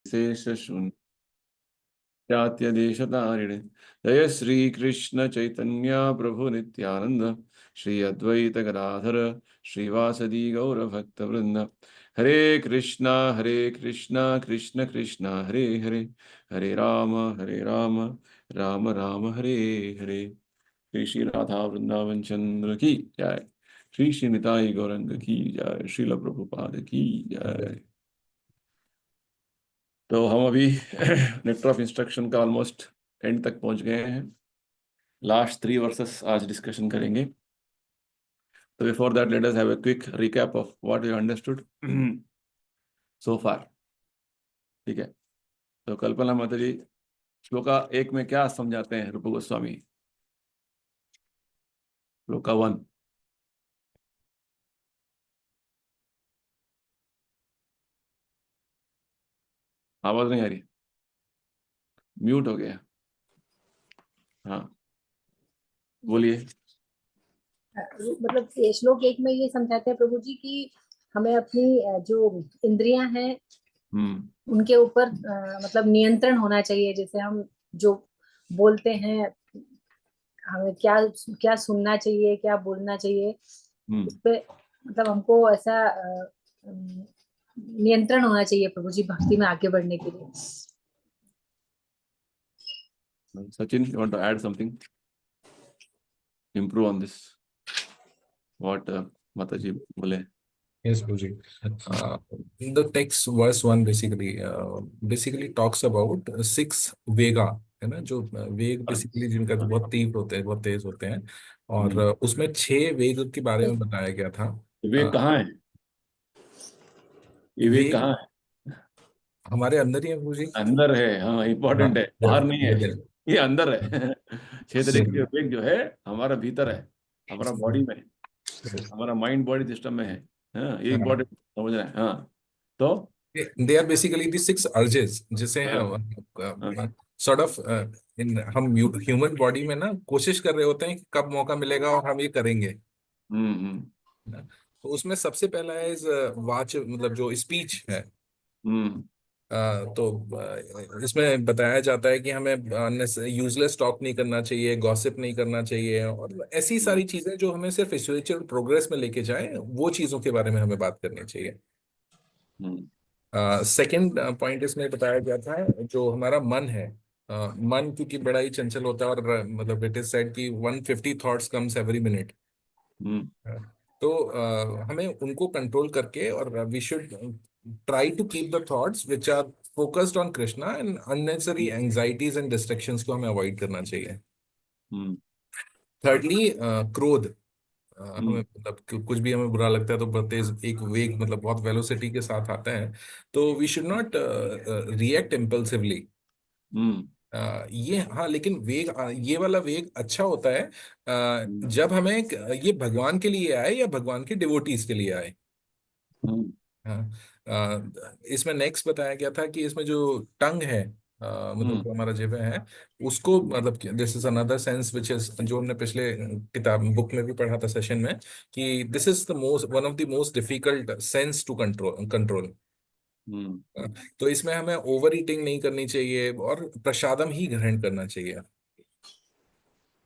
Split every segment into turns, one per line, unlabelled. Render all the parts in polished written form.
शेष शून्यात्यदेशतारिणे। जय श्री कृष्ण चैतन्य प्रभु नित्यानंद, श्री अद्वैत गदाधर श्रीवासदि गौर भक्त वृंद। हरे कृष्णा कृष्ण कृष्ण हरे हरे, हरे राम राम राम हरे हरे। श्री श्री राधा वृंदावन चंद्र की जय। श्री श्री निताई गौरंग की जय। श्रील प्रभुपाद की जय। तो हम अभी नेक्टर ऑफ इंस्ट्रक्शन का ऑलमोस्ट एंड तक पहुंच गए हैं। लास्ट 3 वर्सेस आज डिस्कशन करेंगे। तो before that let us have a quick recap of what we understood so far. ठीक है, तो कल्पना माता जी श्लोका 1 में क्या समझाते हैं रूप गोस्वामी? श्लोका 1। आवाज नहीं आ रही, म्यूट हो गया। हाँ बोलिए।
मतलब ये श्लोक 1 में ये समझाते हैं प्रभु जी कि हमें अपनी जो इंद्रियां हैं उनके ऊपर मतलब नियंत्रण होना चाहिए। जैसे हम जो बोलते हैं, हमें क्या क्या सुनना चाहिए, क्या बोलना चाहिए, उस पे मतलब हमको ऐसा नियंत्रण होना चाहिए प्रभु जी भक्ति में आगे बढ़ने के लिए।
Sachin, you want to add something? Improve on this. What Mataji बोले?
Yes, Guruji. The text verse 1 basically talks about 6 वेगा, है ना, जो वेग बेसिकली जिनका तो बहुत तीव्र होते हैं, बहुत तेज होते हैं, और उसमें 6 वेग के बारे में बताया गया था।
वेग कहाँ है? ये वेग कहाँ है?
हमारे अंदर ही है गुरुजी।
अंदर है, हाँ इम्पोर्टेंट है, बाहर नहीं है, ये अंदर है। 6 तरह के वेग जो है हमारा भीतर है, हमारा बॉडी में, हमारा माइंड बॉडी सिस्टम में है। हाँ ये इम्पोर्टेंट समझ रहे हैं। हाँ तो
they are basically the 6 urges, जिसे सॉर्ट ऑफ हम ह्यूमन बॉडी में ना कोशिश कर रहे होते हैं कि कब मौका मिलेगा और हम ये करेंगे। तो उसमें सबसे पहला है वाच, मतलब जो स्पीच है। तो इसमें बताया जाता है कि हमें यूजलेस टॉक नहीं करना चाहिए, गॉसिप नहीं करना चाहिए, और ऐसी सारी चीजें जो हमें सिर्फ स्पिरिचुअल प्रोग्रेस में लेके जाएं, वो चीजों के बारे में हमें बात करनी चाहिए। सेकंड पॉइंट इसमें बताया गया था जो हमारा मन है। मन क्योंकि बड़ा ही चंचल होता है, और मतलब इट इज सेड कि 150 थॉट्स कम्स एवरी मिनट। तो हमें उनको कंट्रोल करके, और we should try to keep the thoughts which are focused on Krishna, and unnecessary anxieties and distractions को हमें अवॉइड करना चाहिए। थर्डली क्रोध, हमें मतलब कुछ भी हमें बुरा लगता है तो बहुत तेज एक वेग, मतलब बहुत वेलोसिटी के साथ आता है, तो we should not react impulsively. ये हाँ, लेकिन वेग, ये वाला वेग अच्छा होता है जब हमें ये भगवान के लिए आए या भगवान के डिवोटीज के लिए आए। हाँ, इसमें नेक्स्ट बताया गया था कि इसमें जो टंग है, मतलब जो हमारा जिह्वा है, उसको मतलब this is another sense which is, जो हमने पिछले किताब बुक में भी पढ़ा था सेशन में, कि this is the most one of the most difficult sense to control. तो इसमें हमें ओवर ईटिंग नहीं करनी चाहिए और प्रसादम ही ग्रहण करना चाहिए।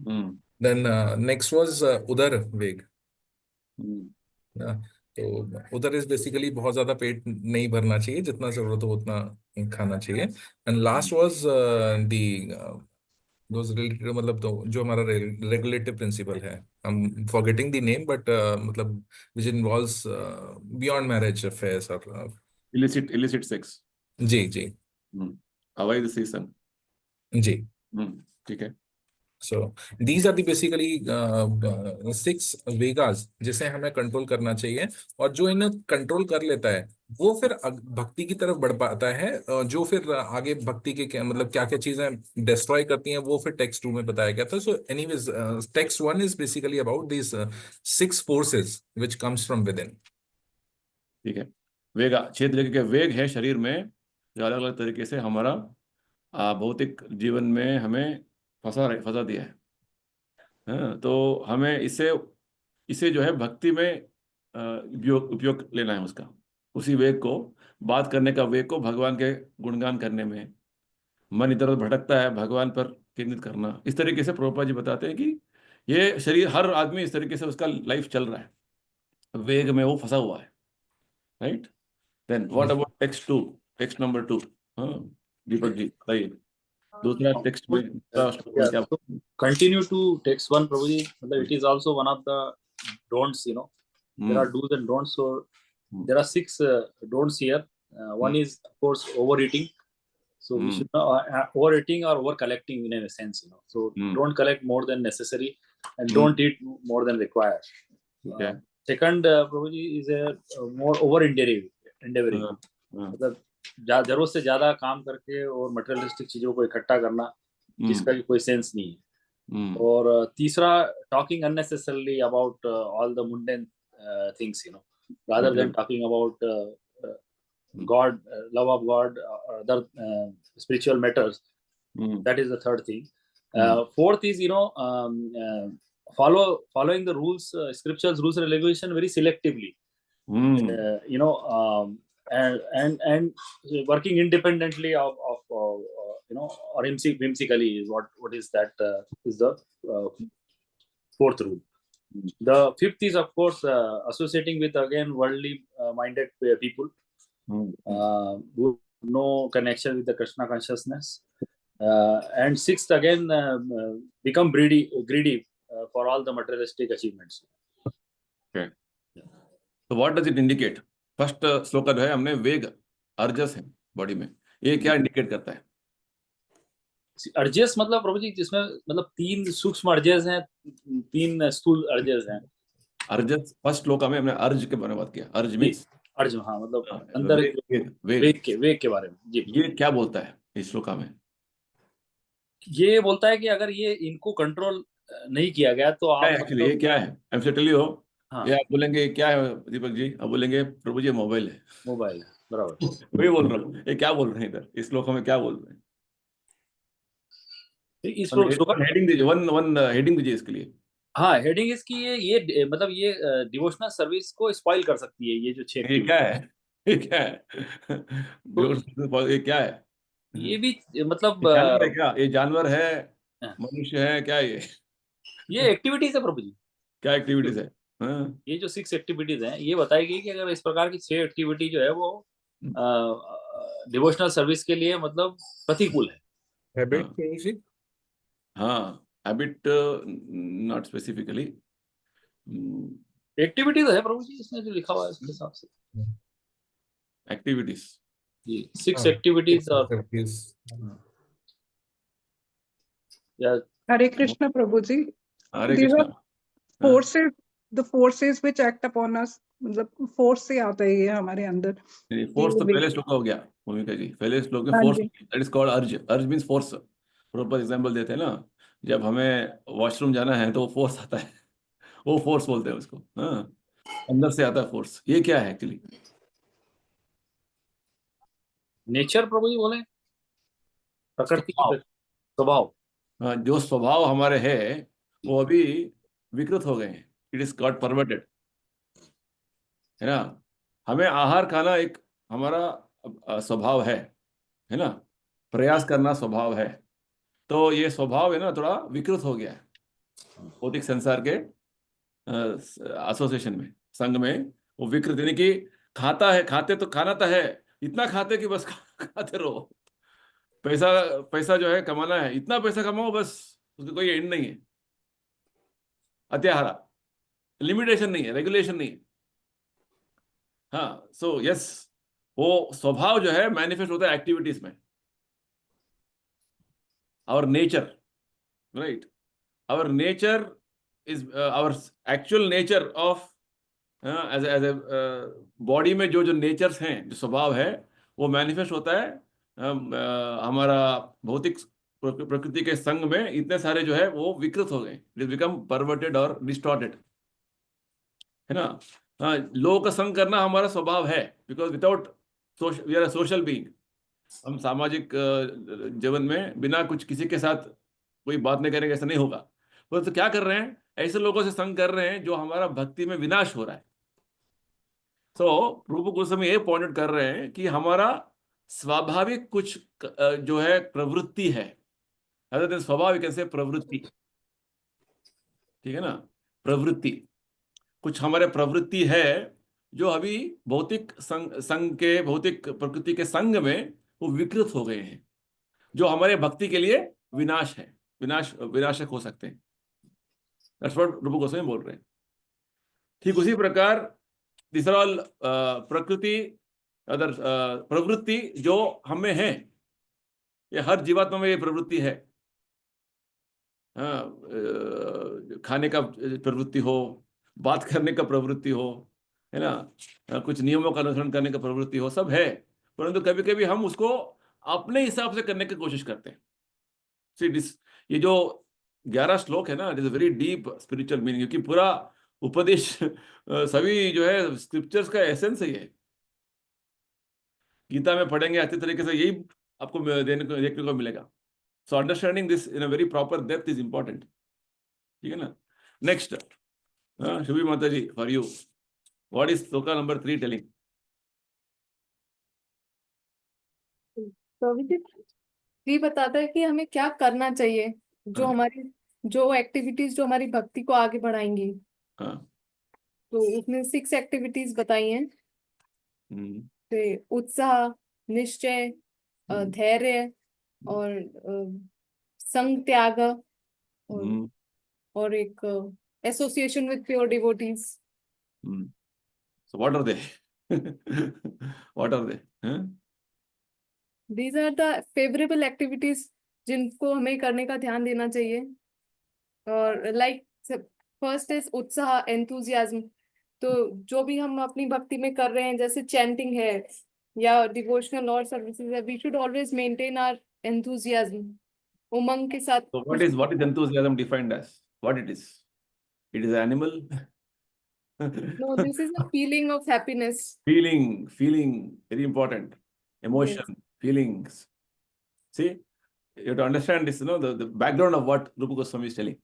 देन नेक्स्ट वाज उदर वेग। तो उधर इज बेसिकली बहुत ज्यादा पेट नहीं भरना चाहिए, जितना जरूरत हो उतना खाना चाहिए। And last was the those related, मतलब तो जो हमारा रेगुलेटिव प्रिंसिपल है, हम फॉरगेटिंग द नेम, बट मतलब which involves beyond marriage affairs, और
इलिसिट सेक्स।
जी जी।
अवैध सेशन।
जी।
ठीक है।
So these are the basically 6 वेगास जिसे हमें कंट्रोल करना चाहिए, और जो इन्हें कंट्रोल कर लेता है वो फिर भक्ति की तरफ बढ़ पाता है। जो फिर आगे भक्ति के क्या मतलब क्या क्या चीजें डिस्ट्रॉय करती हैं, वो फिर टेक्स्ट 2 में बताया गया था। So anyways, text 1 is basically about this 6 forces which comes from with in.
ठीक है। वेगा 6 तरीके के वेग है शरीर में, जो अलग अलग तरीके से हमारा भौतिक जीवन में हमें फंसा दिया है। हाँ, तो हमें इसे इसे जो है भक्ति में उपयोग लेना है उसका, उसी वेग को बात करने का वे को भगवान के गुणगान करने में, मन इधर उधर भटकता है, भगवान पर केंद्रित करना। इस तरीके से प्रभुपाद जी बताते हैं कि ये शरीर, हर आदमी इस तरीके से उसका लाइफ चल रहा है, वेग में वो फंसा हुआ है, right. Then what about text 2, text number 2? हाँ, दीपक जी बताइए, दूसरा टेक्स्ट में दूसरा श्लोक में
Yeah,
क्या?
so continue to text one, Prabhuji. It is also one of the don'ts, you know. There are do's and don'ts. So there are 6 don'ts here. One is, of course, overeating. So we should not overeating or over collecting in a sense, you know. So don't collect more than necessary, and don't eat more than required.
Okay.
Second, Prabhuji, is a more over endeavoring. मतलब जरूरत से ज्यादा काम करके और materialistic चीजों को इकट्ठा करना, जिसका कोई सेंस नहीं है। और तीसरा, talking unnecessarily about all the mundane things, you know, rather than talking about God, love of God, or other spiritual matters. That is the third thing. Fourth is, you know, following the rules, scriptures, rules and regulation very selectively. You know, and working independently of you know, or whimsically is what is that is the fourth rule. The fifth is, of course, associating with, again, worldly minded people. No connection with the Krishna consciousness. And sixth, again, become greedy for all the materialistic achievements.
Okay. So what does it indicate? First श्लोक जो है हमने, वेग अर्जस है body में, ये क्या indicate करता है?
अर्जस मतलब प्रभु जी, जिसमें मतलब 3 सूक्ष्म अर्जस हैं, 3 स्थूल अर्जस हैं।
अर्जस फर्स्ट श्लोक में हमने अर्ज के बारे में बात किया। अर्ज मींस
अर्ज, हाँ, मतलब अंदर वेग के बारे में। जी, ये
क्या बोलता है इस श्लोक में?
ये बोलता है कि अगर ये इनको कंट्रोल नहीं किया गया तो आप
एक्चुअली ये क्या है? एब्सोल्युटली हो।
हाँ,
ये आप बोलेंगे क्या है दीपक जी? आप बोलेंगे प्रभु जी मोबाइल है।
मोबाइल है, बराबर।
वही बोल रहा हूँ। ये क्या बोल रहे हैं इधर इस श्लोक में, क्या बोल रहे हैं?
इस श्लोक
हेडिंग दीजिए, वन हेडिंग दीजिए इसके लिए।
हाँ, हेडिंग इसकी ये मतलब ये डिवोशनल सर्विस को स्पॉइल कर सकती है, ये जो 6।
ये क्या है? ये क्या है? ये क्या है?
ये भी मतलब
जानवर है क्या? ये जानवर है, मनुष्य है क्या?
ये एक्टिविटीज है प्रभु जी।
क्या एक्टिविटीज है?
ये जो 6 एक्टिविटीज हैं, ये बताई गई कि अगर इस प्रकार की 6 एक्टिविटी जो है वो डिवोशनल सर्विस के लिए मतलब प्रतिकूल है।
हैबिट,
हाँ, हैबिट नॉट स्पेसिफिकली,
एक्टिविटीज है प्रभु जी, इसमें जो लिखा हुआ है उसके हिसाब से
एक्टिविटीज।
जी, 6 एक्टिविटीज।
हरे कृष्ण प्रभु जी।
Hare Krishna.
Forces, the forces which act upon us, मतलब फोर्स से आता है ये हमारे अंदर।
फोर्स तो पहले श्लोक हो गया भूमिका जी, पहले श्लोक में फोर्स, दैट इज कॉल्ड अर्ज। अर्ज मींस फोर्स। प्रॉपर एग्जांपल देते हैं ना, जब हमें वॉशरूम जाना है तो वो फोर्स आता है, वो फोर्स बोलते हैं उसको। हाँ, अंदर से आता है फोर्स। ये क्या है एक्चुअली?
नेचर प्रभु जी बोले, प्रकृति, स्वभाव।
हाँ, जो स्वभाव हमारे है वो अभी विकृत हो गए हैं। इट इज गॉट परवर्टेड, है ना। हमें आहार खाना एक हमारा स्वभाव है ना, प्रयास करना स्वभाव है। तो ये स्वभाव है ना, थोड़ा विकृत हो गया है भौतिक संसार के एसोसिएशन में, संघ में। वो विकृत यानी कि खाता है, खाते तो खाना तो है, इतना खाते कि बस खाते रहो। पैसा जो है कमाना है, इतना पैसा कमाओ बस, उसका कोई एंड नहीं है। अत्याहारा, लिमिटेशन नहीं है, रेगुलेशन नहीं है। हाँ, सो यस, वो स्वभाव जो है मैनिफेस्ट होता है एक्टिविटीज में। our nature, right? Our nature is our actual nature of as a body में जो नेचर्स हैं, जो स्वभाव है, वो मैनिफेस्ट होता है हमारा भौतिक प्रकृति के संग में। इतने सारे जो है वो विकृत हो गए, इट इज बिकम परवर्टेड और डिस्टॉर्टेड, है ना। लोगों का संग करना हमारा स्वभाव है, because without we are a social being. हम सामाजिक जीवन में बिना कुछ किसी के साथ कोई बात नहीं करेंगे, ऐसा नहीं होगा। तो क्या कर रहे हैं? ऐसे लोगों से संग कर रहे हैं जो हमारा भक्ति में विनाश हो रहा है। प्रभु गोस्वामी ये पॉइंट आउट कर रहे हैं कि हमारा स्वाभाविक कुछ जो है प्रवृत्ति है, अदर देन स्वाभाविक ऐसे प्रवृत्ति, ठीक है ना, प्रवृत्ति, कुछ हमारे प्रवृत्ति है जो अभी भौतिक संग के, भौतिक प्रकृति के संग में वो विकृत हो गए हैं, जो हमारे भक्ति के लिए विनाश है, विनाशक हो सकते हैं। दैट्स व्हाट प्रभु गोस्वामी बोल रहे हैं। ठीक उसी प्रकार तीसरा प्रकृति, अदर प्रवृत्ति जो हमें है, ये हर जीवात्मा में ये प्रवृत्ति है। खाने का प्रवृत्ति हो, बात करने का प्रवृत्ति हो, है ना, कुछ नियमों का अनुसरण करने का प्रवृत्ति हो, सब है, परंतु कभी कभी हम उसको अपने हिसाब से करने की कोशिश करते हैं। ये जो 11 श्लोक है ना, it is very deep spiritual meaning, क्योंकि पूरा उपदेश सभी जो है स्क्रिप्चर्स का एसेंस है। गीता में पढ़ेंगे अच्छे तरीके से, यही आपको देखने को मिलेगा। So understanding this in a very proper depth is important, ठीक है ना। Next, Shubhi Mata ji, for you, what is shloka number 3 telling?
ये बताता है कि हमें क्या करना चाहिए, जो हमारी जो एक्टिविटीज जो हमारी भक्ति को आगे बढ़ाएंगी। तो उसने 6 एक्टिविटीज बताई हैं, उत्साह, निश्चय, धैर्य और संग त्याग, और एक association with pure devotees.
So what are they? What are they?
These are the favorable activities जिनको हमें करने का ध्यान देना चाहिए। और लाइक फर्स्ट इज उत्साह, एंथुजियाज्म। तो जो भी हम अपनी भक्ति में कर रहे हैं, जैसे चैंटिंग है या डिवोशनल और सर्विसेज है, we should always maintain our enthusiasm, उमंग के साथ।
So what is enthusiasm defined as? What it is? It is an animal?
No, this is a feeling of happiness.
Feeling, very important. Emotion, yes. Feelings. See, you have to understand this, the background of what Rupa Goswami is telling.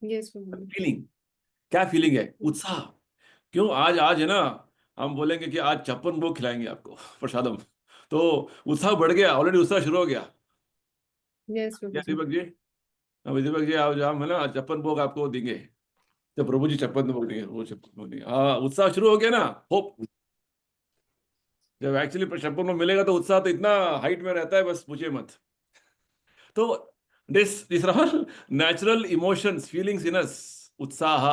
Yes.
Feeling. क्या feeling है? उत्साह। क्यों? आज है ना, हम बोलेंगे कि आज 56 भोग खिलाएंगे आपको प्रसादम, तो उत्साह बढ़ गया, ऑलरेडी उत्साह शुरू हो गया।
Yes,
दीपक जी, दीपक जी, आज हम है ना 56 भोग आपको देंगे, तो प्रभु जी 56 भोग देंगे, वो 56 भोग देंगे। हाँ, उत्साह शुरू हो गया ना, होप। जब एक्चुअली 56 भोग मिलेगा तो उत्साह तो इतना हाइट में रहता है, बस पूछिए मत। तो these are all natural emotions, feelings in us. उत्साह,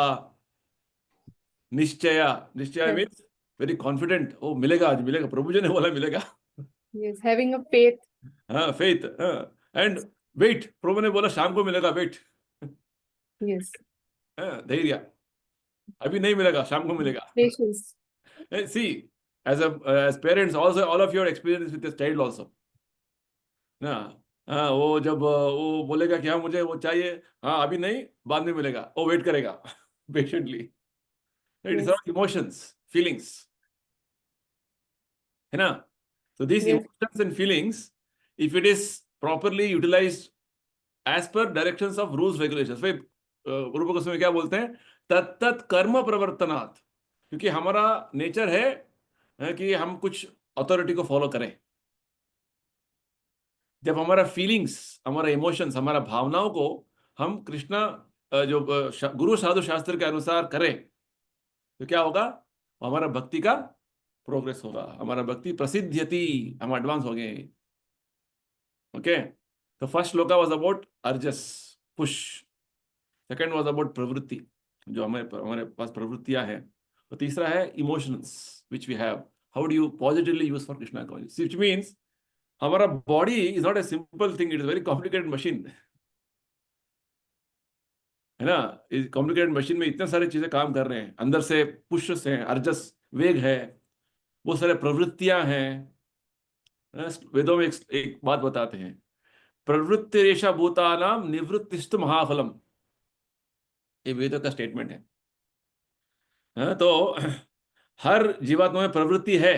निश्चय मीन्स वेरी कॉन्फिडेंट, ओ मिलेगा, आज मिलेगा, प्रभु जी ने बोला मिलेगा।
Yes, having a faith.
हाँ, फेथ, एंड वेट, प्रभु ने बोला शाम को मिलेगा, वेट।
Yes.
धैर्य, अभी नहीं मिलेगा, शाम को मिलेगा।
Patience.
See, as parents also, all of your experience with this child also, ना, हाँ, वो जब वो बोलेगा कि हाँ मुझे वो चाहिए, हाँ अभी नहीं, बाद में मिलेगा, वो वेट करेगा patiently. It is all emotions, feelings, है ना। So these emotions and feelings, if it is properly utilized as per directions of rules regulations, फिर रूप गोस्वामी क्या बोलते हैं? तत्त कर्म प्रवर्तनात्, क्योंकि हमारा नेचर है कि हम कुछ अथॉरिटी को फॉलो करें। जब हमारा फीलिंग्स, हमारा इमोशंस, हमारा भावनाओं को हम कृष्णा जो गुरु साधु शास्त्र के अनुसार करें, तो क्या होगा? हमारा भक्ति का प्रोग्रेस होगा, हमारा भक्ति प्रसिद्ध्यति, हम एडवांस हो गए। ओके, तो first shloka was about urges, push. Second was about प्रवृत्ति, जो हमारे पास प्रवृत्तियां हैं। तो तीसरा है emotions which we have, how do you positively use for Krishna consciousness, which means हमारा body is not a simple thing, it is very complicated machine, है ना। इस कॉम्प्लिकेटेड मशीन में इतने सारी चीजें काम कर रहे हैं, अंदर से पुश है, अर्जस वेग है, वो सारे प्रवृत्तियां हैं। वेदों में एक बात बताते हैं, प्रवृत्ति रेशा भूतानाम निवृत्तिस्तु महाफलम, ये वेदों का स्टेटमेंट है। तो हर जीवात्मा में प्रवृत्ति है,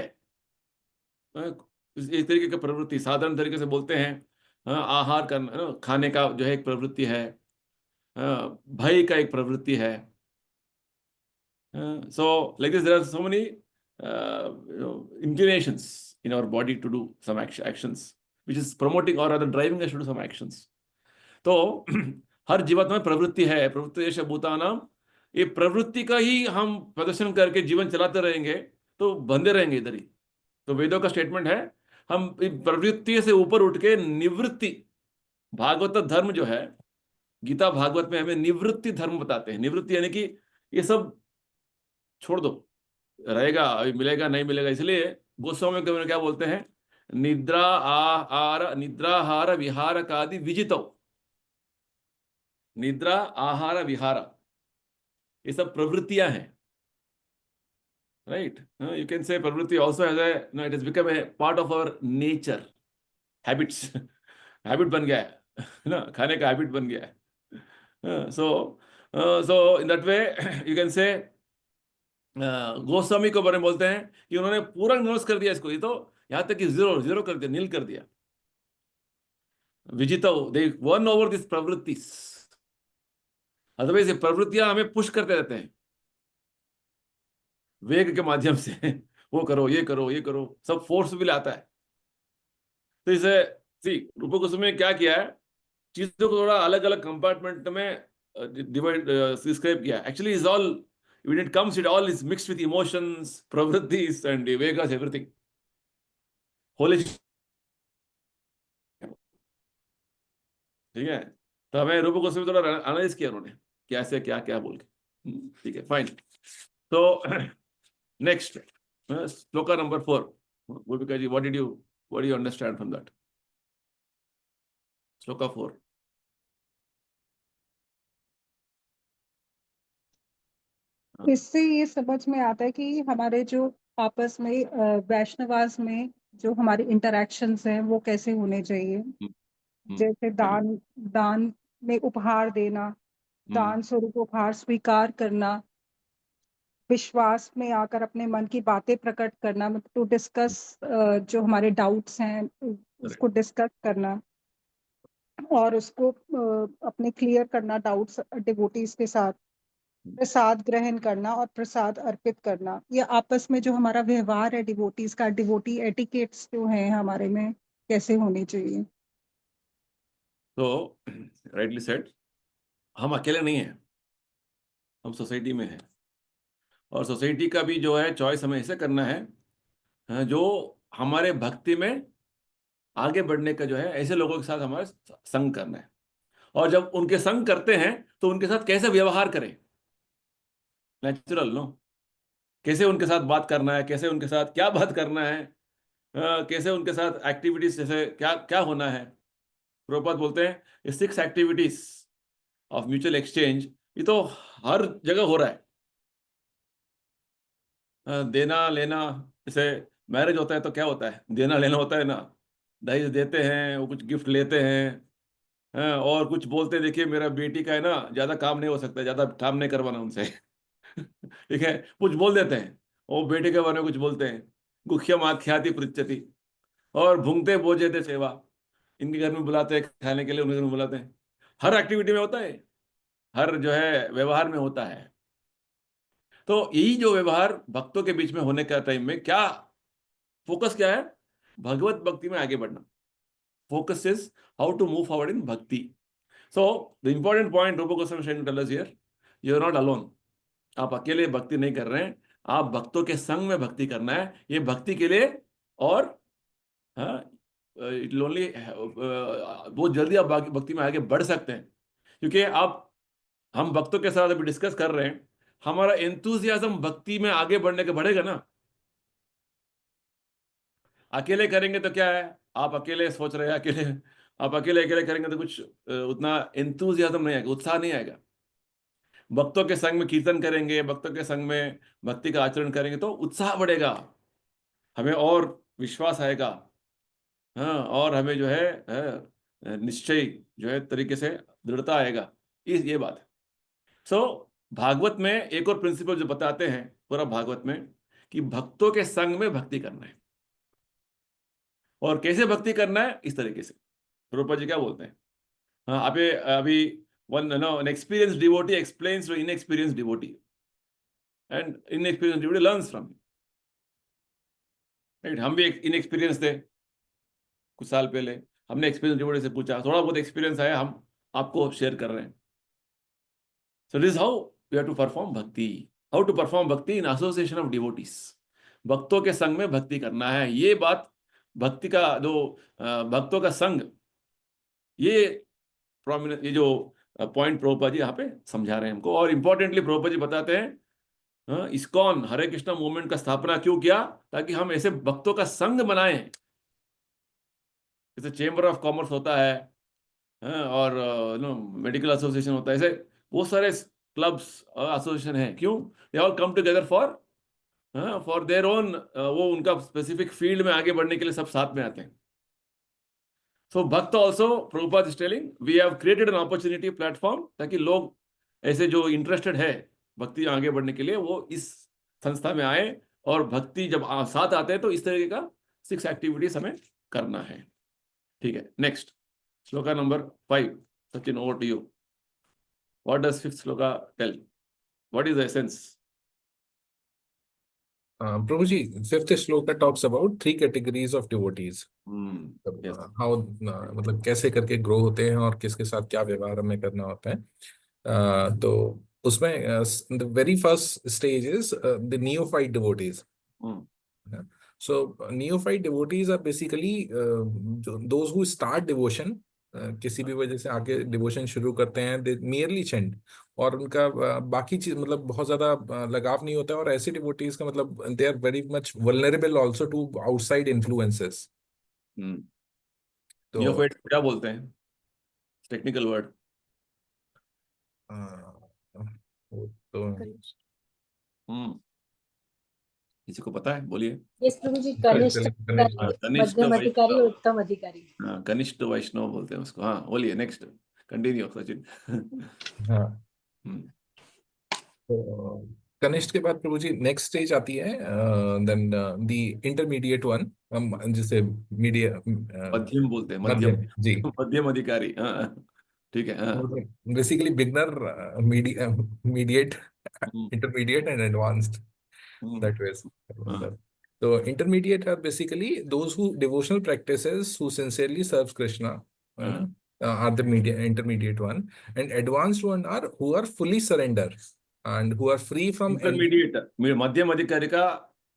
एक तरीके की प्रवृत्ति, साधारण तरीके से बोलते हैं आहार करना, खाने का जो है एक प्रवृत्ति है, भय का एक प्रवृत्ति है। So like this there are so many inclinations in our body to do some actions, which is promoting or rather driving us to do some actions. तो हर जीवात्मा में प्रवृत्ति है, प्रवृत्ति भूतानाम, ये प्रवृत्ति का ही हम प्रदर्शन करके जीवन चलाते रहेंगे तो बंधे रहेंगे इधर ही। तो वेदों का स्टेटमेंट है, हम प्रवृत्ति से ऊपर उठ के निवृत्ति, भागवत धर्म जो है, गीता भागवत में हमें निवृत्ति धर्म बताते हैं। निवृत्ति यानी कि ये सब छोड़ दो, रहेगा अभी मिलेगा नहीं मिलेगा, इसलिए गोस्वामी कवि क्या बोलते हैं, निद्राहार विहार कादि विजितो, निद्रा आहार विहार ये सब प्रवृत्तियां हैं, राइट? यू कैन से प्रवृत्ति also has a, no, it has become a part of our nature, habits, habit बन गया है ना, खाने का हैबिट बन गया है। So in that way you can say Goswami को बारे में बोलते हैं कि उन्होंने पूरा नोस कर दिया इसको, ये तो यहां तक कि जीरो कर दिया, नील कर दिया। विजितो, दे वन ओवर दिस प्रवृत्तिस, अदरवाइज ये प्रवृत्तियां हमें पुश करते रहते हैं वेग के माध्यम से वो करो, ये करो, ये करो, सब फोर्स भी लाता है। तो इसे रूप गोस्वामी ने क्या किया है, चीजों को थोड़ा अलग अलग कंपार्टमेंट में डिवाइड डिस्क्राइब किया। Actually is all, when it comes, it all is mixed with emotions, pravrittis and vegas, everything. Holy, ठीक है? तो हमें रूप गोस्वामी थोड़ा एनालाइज किया उन्होंने, कैसे क्या क्या बोल के, ठीक है, फाइन। तो next shloka number 4, Gopika ji, what do you understand from that? Shloka 4।
इससे ये समझ में आता है कि हमारे जो आपस में वैष्णवास में जो हमारी इंटरेक्शंस हैं वो कैसे होने चाहिए। जैसे दान में उपहार देना, दान स्वरूप उपहार स्वीकार करना, विश्वास में आकर अपने मन की बातें प्रकट करना, मतलब टू डिस्कस जो हमारे डाउट्स हैं उसको डिस्कस करना और उसको अपने क्लियर करना डाउट्स डिवोटीज के साथ, प्रसाद ग्रहण करना और प्रसाद अर्पित करना। ये आपस में जो हमारा व्यवहार है डिवोटीज का, डिवोटी एटिकेट्स जो है हमारे में कैसे होने चाहिए।
तो राइटली सेड, हम अकेले नहीं हैं, हम सोसाइटी में हैं, और सोसाइटी का भी जो है चॉइस हमें ऐसे करना है जो हमारे भक्ति में आगे बढ़ने का जो है, ऐसे लोगों के साथ हमारे संग करना है। और जब उनके संग करते हैं तो उनके साथ कैसे व्यवहार करें, नेचुरल, नो, कैसे उनके साथ बात करना है, कैसे उनके साथ क्या बात करना है, कैसे उनके साथ एक्टिविटीज जैसे क्या क्या होना है। प्रभुपाद बोलते हैं ये 6 एक्टिविटीज ऑफ म्यूचुअल एक्सचेंज, ये तो हर जगह हो रहा है। देना लेना, जैसे मैरिज होता है तो क्या होता है, देना लेना होता है ना, दहेज देते हैं, वो कुछ गिफ्ट लेते हैं, और कुछ बोलते हैं, देखिए मेरा बेटी का है ना, ज्यादा काम नहीं हो सकता, ज्यादा काम नहीं करवाना उनसे ठीक है, कुछ बोल देते हैं, वो बेटे के बारे में कुछ बोलते हैं, गुख्यम आख्याति पृच्छति, और भूंगते बोझे थे सेवा, इनके घर में बुलाते हैं खाने के लिए, उनके घर में बुलाते हैं। हर एक्टिविटी में होता है, हर जो है व्यवहार में होता है। तो यही जो व्यवहार भक्तों के बीच में होने का टाइम में क्या फोकस क्या है, भगवत भक्ति में आगे बढ़ना। Focus is how to move forward in bhakti. So the important point Rup Goswami shining tell us here, you are not alone, आप अकेले भक्ति नहीं कर रहे हैं, आप भक्तों के संग में भक्ति करना है। ये भक्ति के लिए, और इट ओनली बहुत जल्दी आप भक्ति में आगे बढ़ सकते हैं, क्योंकि हम भक्तों के साथ अभी डिस्कस कर रहे हैं, हमारा एंथुसियाज्म भक्ति में आगे बढ़ने के बढ़ेगा ना। अकेले करेंगे तो क्या है, आप अकेले सोच रहे हैं, आप अकेले करेंगे तो कुछ उतना एंथुसियाज्म नहीं आएगा, उत्साह नहीं आएगा। भक्तों के संग में कीर्तन करेंगे, भक्तों के संग में भक्ति का आचरण करेंगे तो उत्साह बढ़ेगा, हमें और विश्वास आएगा, और हमें जो है निश्चय जो है तरीके से दृढ़ता आएगा, ये बात है। सो भागवत में एक और प्रिंसिपल जो बताते हैं पूरा भागवत में, कि भक्तों के संग में भक्ति करना है। और कैसे भक्ति करना है, इस तरीके से प्रभुपाद जी क्या बोलते हैं, अभी an experienced devotee explains to inexperienced devotee, and inexperienced devotee learns from him. Right, हम भी एक इनएक्सपीरियंस थे कुछ साल पहले, हमने एक्सपीरियंस डिवोटी से पूछा, थोड़ा बहुत एक्सपीरियंस आया, हम आपको शेयर कर रहे हैं। So this how we have to perform bhakti, how to perform bhakti in association of devotees. भक्तों के संग में भक्ति करना है, ये बात भक्ति का जो भक्तों का संग, ये प्रोमिनेंट, ये जो पॉइंट प्रभुपाद जी यहाँ पे समझा रहे हैं हमको। और इंपॉर्टेंटली प्रभुपाद जी बताते हैं इस्कॉन हरे कृष्णा मूवमेंट का स्थापना क्यों किया, ताकि हम ऐसे भक्तों का संग बनाएं। जैसे चेंबर ऑफ कॉमर्स होता है, और मेडिकल एसोसिएशन होता है, ऐसे बहुत सारे क्लब्स एसोसिएशन है, क्यों? They all come together for their own, वो उनका स्पेसिफिक फील्ड में आगे बढ़ने के लिए सब साथ में आते हैं। So bhakta also, Prabhupada is telling, we have created an opportunity platform, ताकि लोग ऐसे जो इंटरेस्टेड है भक्ति आगे बढ़ने के लिए, वो इस संस्था में आए, और भक्ति जब साथ आते हैं तो इस तरीके का 6 एक्टिविटीज हमें करना है। ठीक है, next shloka number 5, Sachin over to you. What does 5th shloka tell? What is the essence?
Prabhu ji, 5th shloka talks about 3 categories of devotees.
Yes.
How मतलब कैसे करके ग्रो होते हैं और किसके साथ क्या व्यवहार हमें करना होता है। तो उसमें the very first stage is the neophyte devotees. So neophyte devotees are basically those who start devotion, किसी भी वजह से आके डिवोशन शुरू करते हैं, दे merely chant, और उनका बाकी चीज मतलब बहुत ज्यादा लगाव नहीं होता है, और ऐसे डिवोटीज का मतलब they are very much vulnerable also to outside influences. तो
नियोफाइट क्या बोलते हैं, टेक्निकल वर्ड?
तो
किसी को पता है? बोलिए।
यस प्रभु जी, कनिष्ठ मध्यम अधिकारी और उत्तम अधिकारी।
हाँ, कनिष्ठ वैष्णव बोलते हैं उसको। हाँ, बोलिए, नेक्स्ट कंटिन्यू सचिन।
हाँ, तो कनिष्ठ के बाद प्रभु जी नेक्स्ट स्टेज आती है, देन द इंटरमीडिएट वन, हम जिसे
मध्यम बोलते हैं,
मध्यम
मध्यम
जी,
मध्यम अधिकारी। हाँ, ठीक है। हाँ,
basically beginner, mediate, intermediate and advanced, that ways. So intermediate are basically those who devotional practices who sincerely serves Krishna, are the intermediate one, and advanced one are who are fully surrender and who are free from
intermediate मध्यम अधिकारी का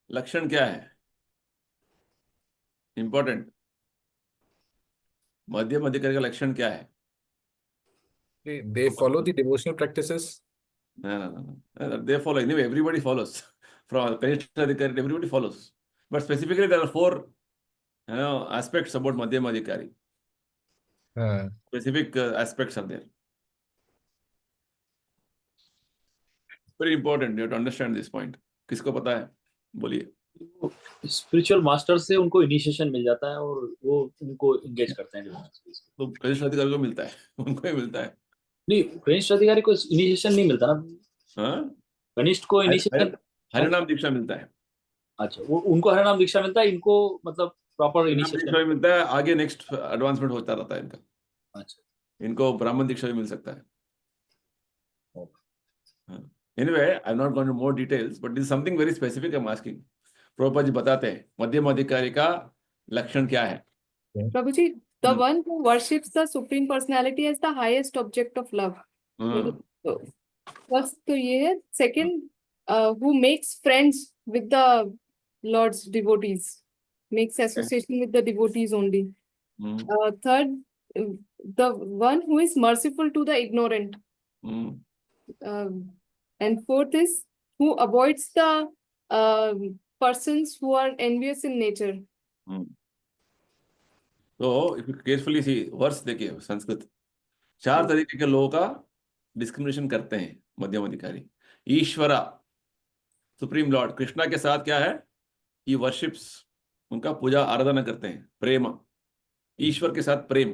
लक्षण क्या है? Important, मध्यम अधिकारी का लक्षण क्या है?
they follow the devotional practices.
No. They follow. Anyway, everybody follows. From Kanishta Adhikari, everybody follows. But specifically, there are 4, aspects about Madhyama Adhikari. Specific aspects are there. Very important. You have to understand this point. किसको पता है? बोलिए।
Spiritual master से उनको initiation मिल जाता है और वो उनको एंगेज करते हैं।
तो कनिष्ठ अधिकारी को मिलता है, उनको ही मिलता है।
नहीं, कनिष्ठ अधिकारी को इनिशिएशन नहीं मिलता ना। कनिष्ठ को इनिशिएशन
हरिनाम दीक्षा मिलता है।
अच्छा, वो उनको हरिनाम दीक्षा मिलता है, इनको मतलब प्रॉपर इनिशिएशन
मिलता है, आगे नेक्स्ट एडवांसमेंट होता रहता है इनका।
अच्छा,
इनको ब्राह्मण दीक्षा भी मिल सकता है। Anyway, I'm not going to more details, but this is something very specific I'm asking. Prabhupada ji बताते हैं मध्यम अधिकारी का लक्षण क्या है?
प्रभु जी, the one who worships the supreme personality as the highest object of love. First तो ये है। Second, who makes friends with the Lord's devotees, makes association with the devotees only. Third, the one who is merciful to the ignorant. And fourth is who avoids the persons who are envious in nature.
So if you carefully see words देखिए संस्कृत, 4 तरीके के लोगों का discrimination करते हैं मध्यम अधिकारी। ईश्वरा, सुप्रीम लॉर्ड कृष्णा के साथ क्या है? ही वर्शिप्स, उनका पूजा आराधना करते हैं, प्रेम, ईश्वर के साथ प्रेम।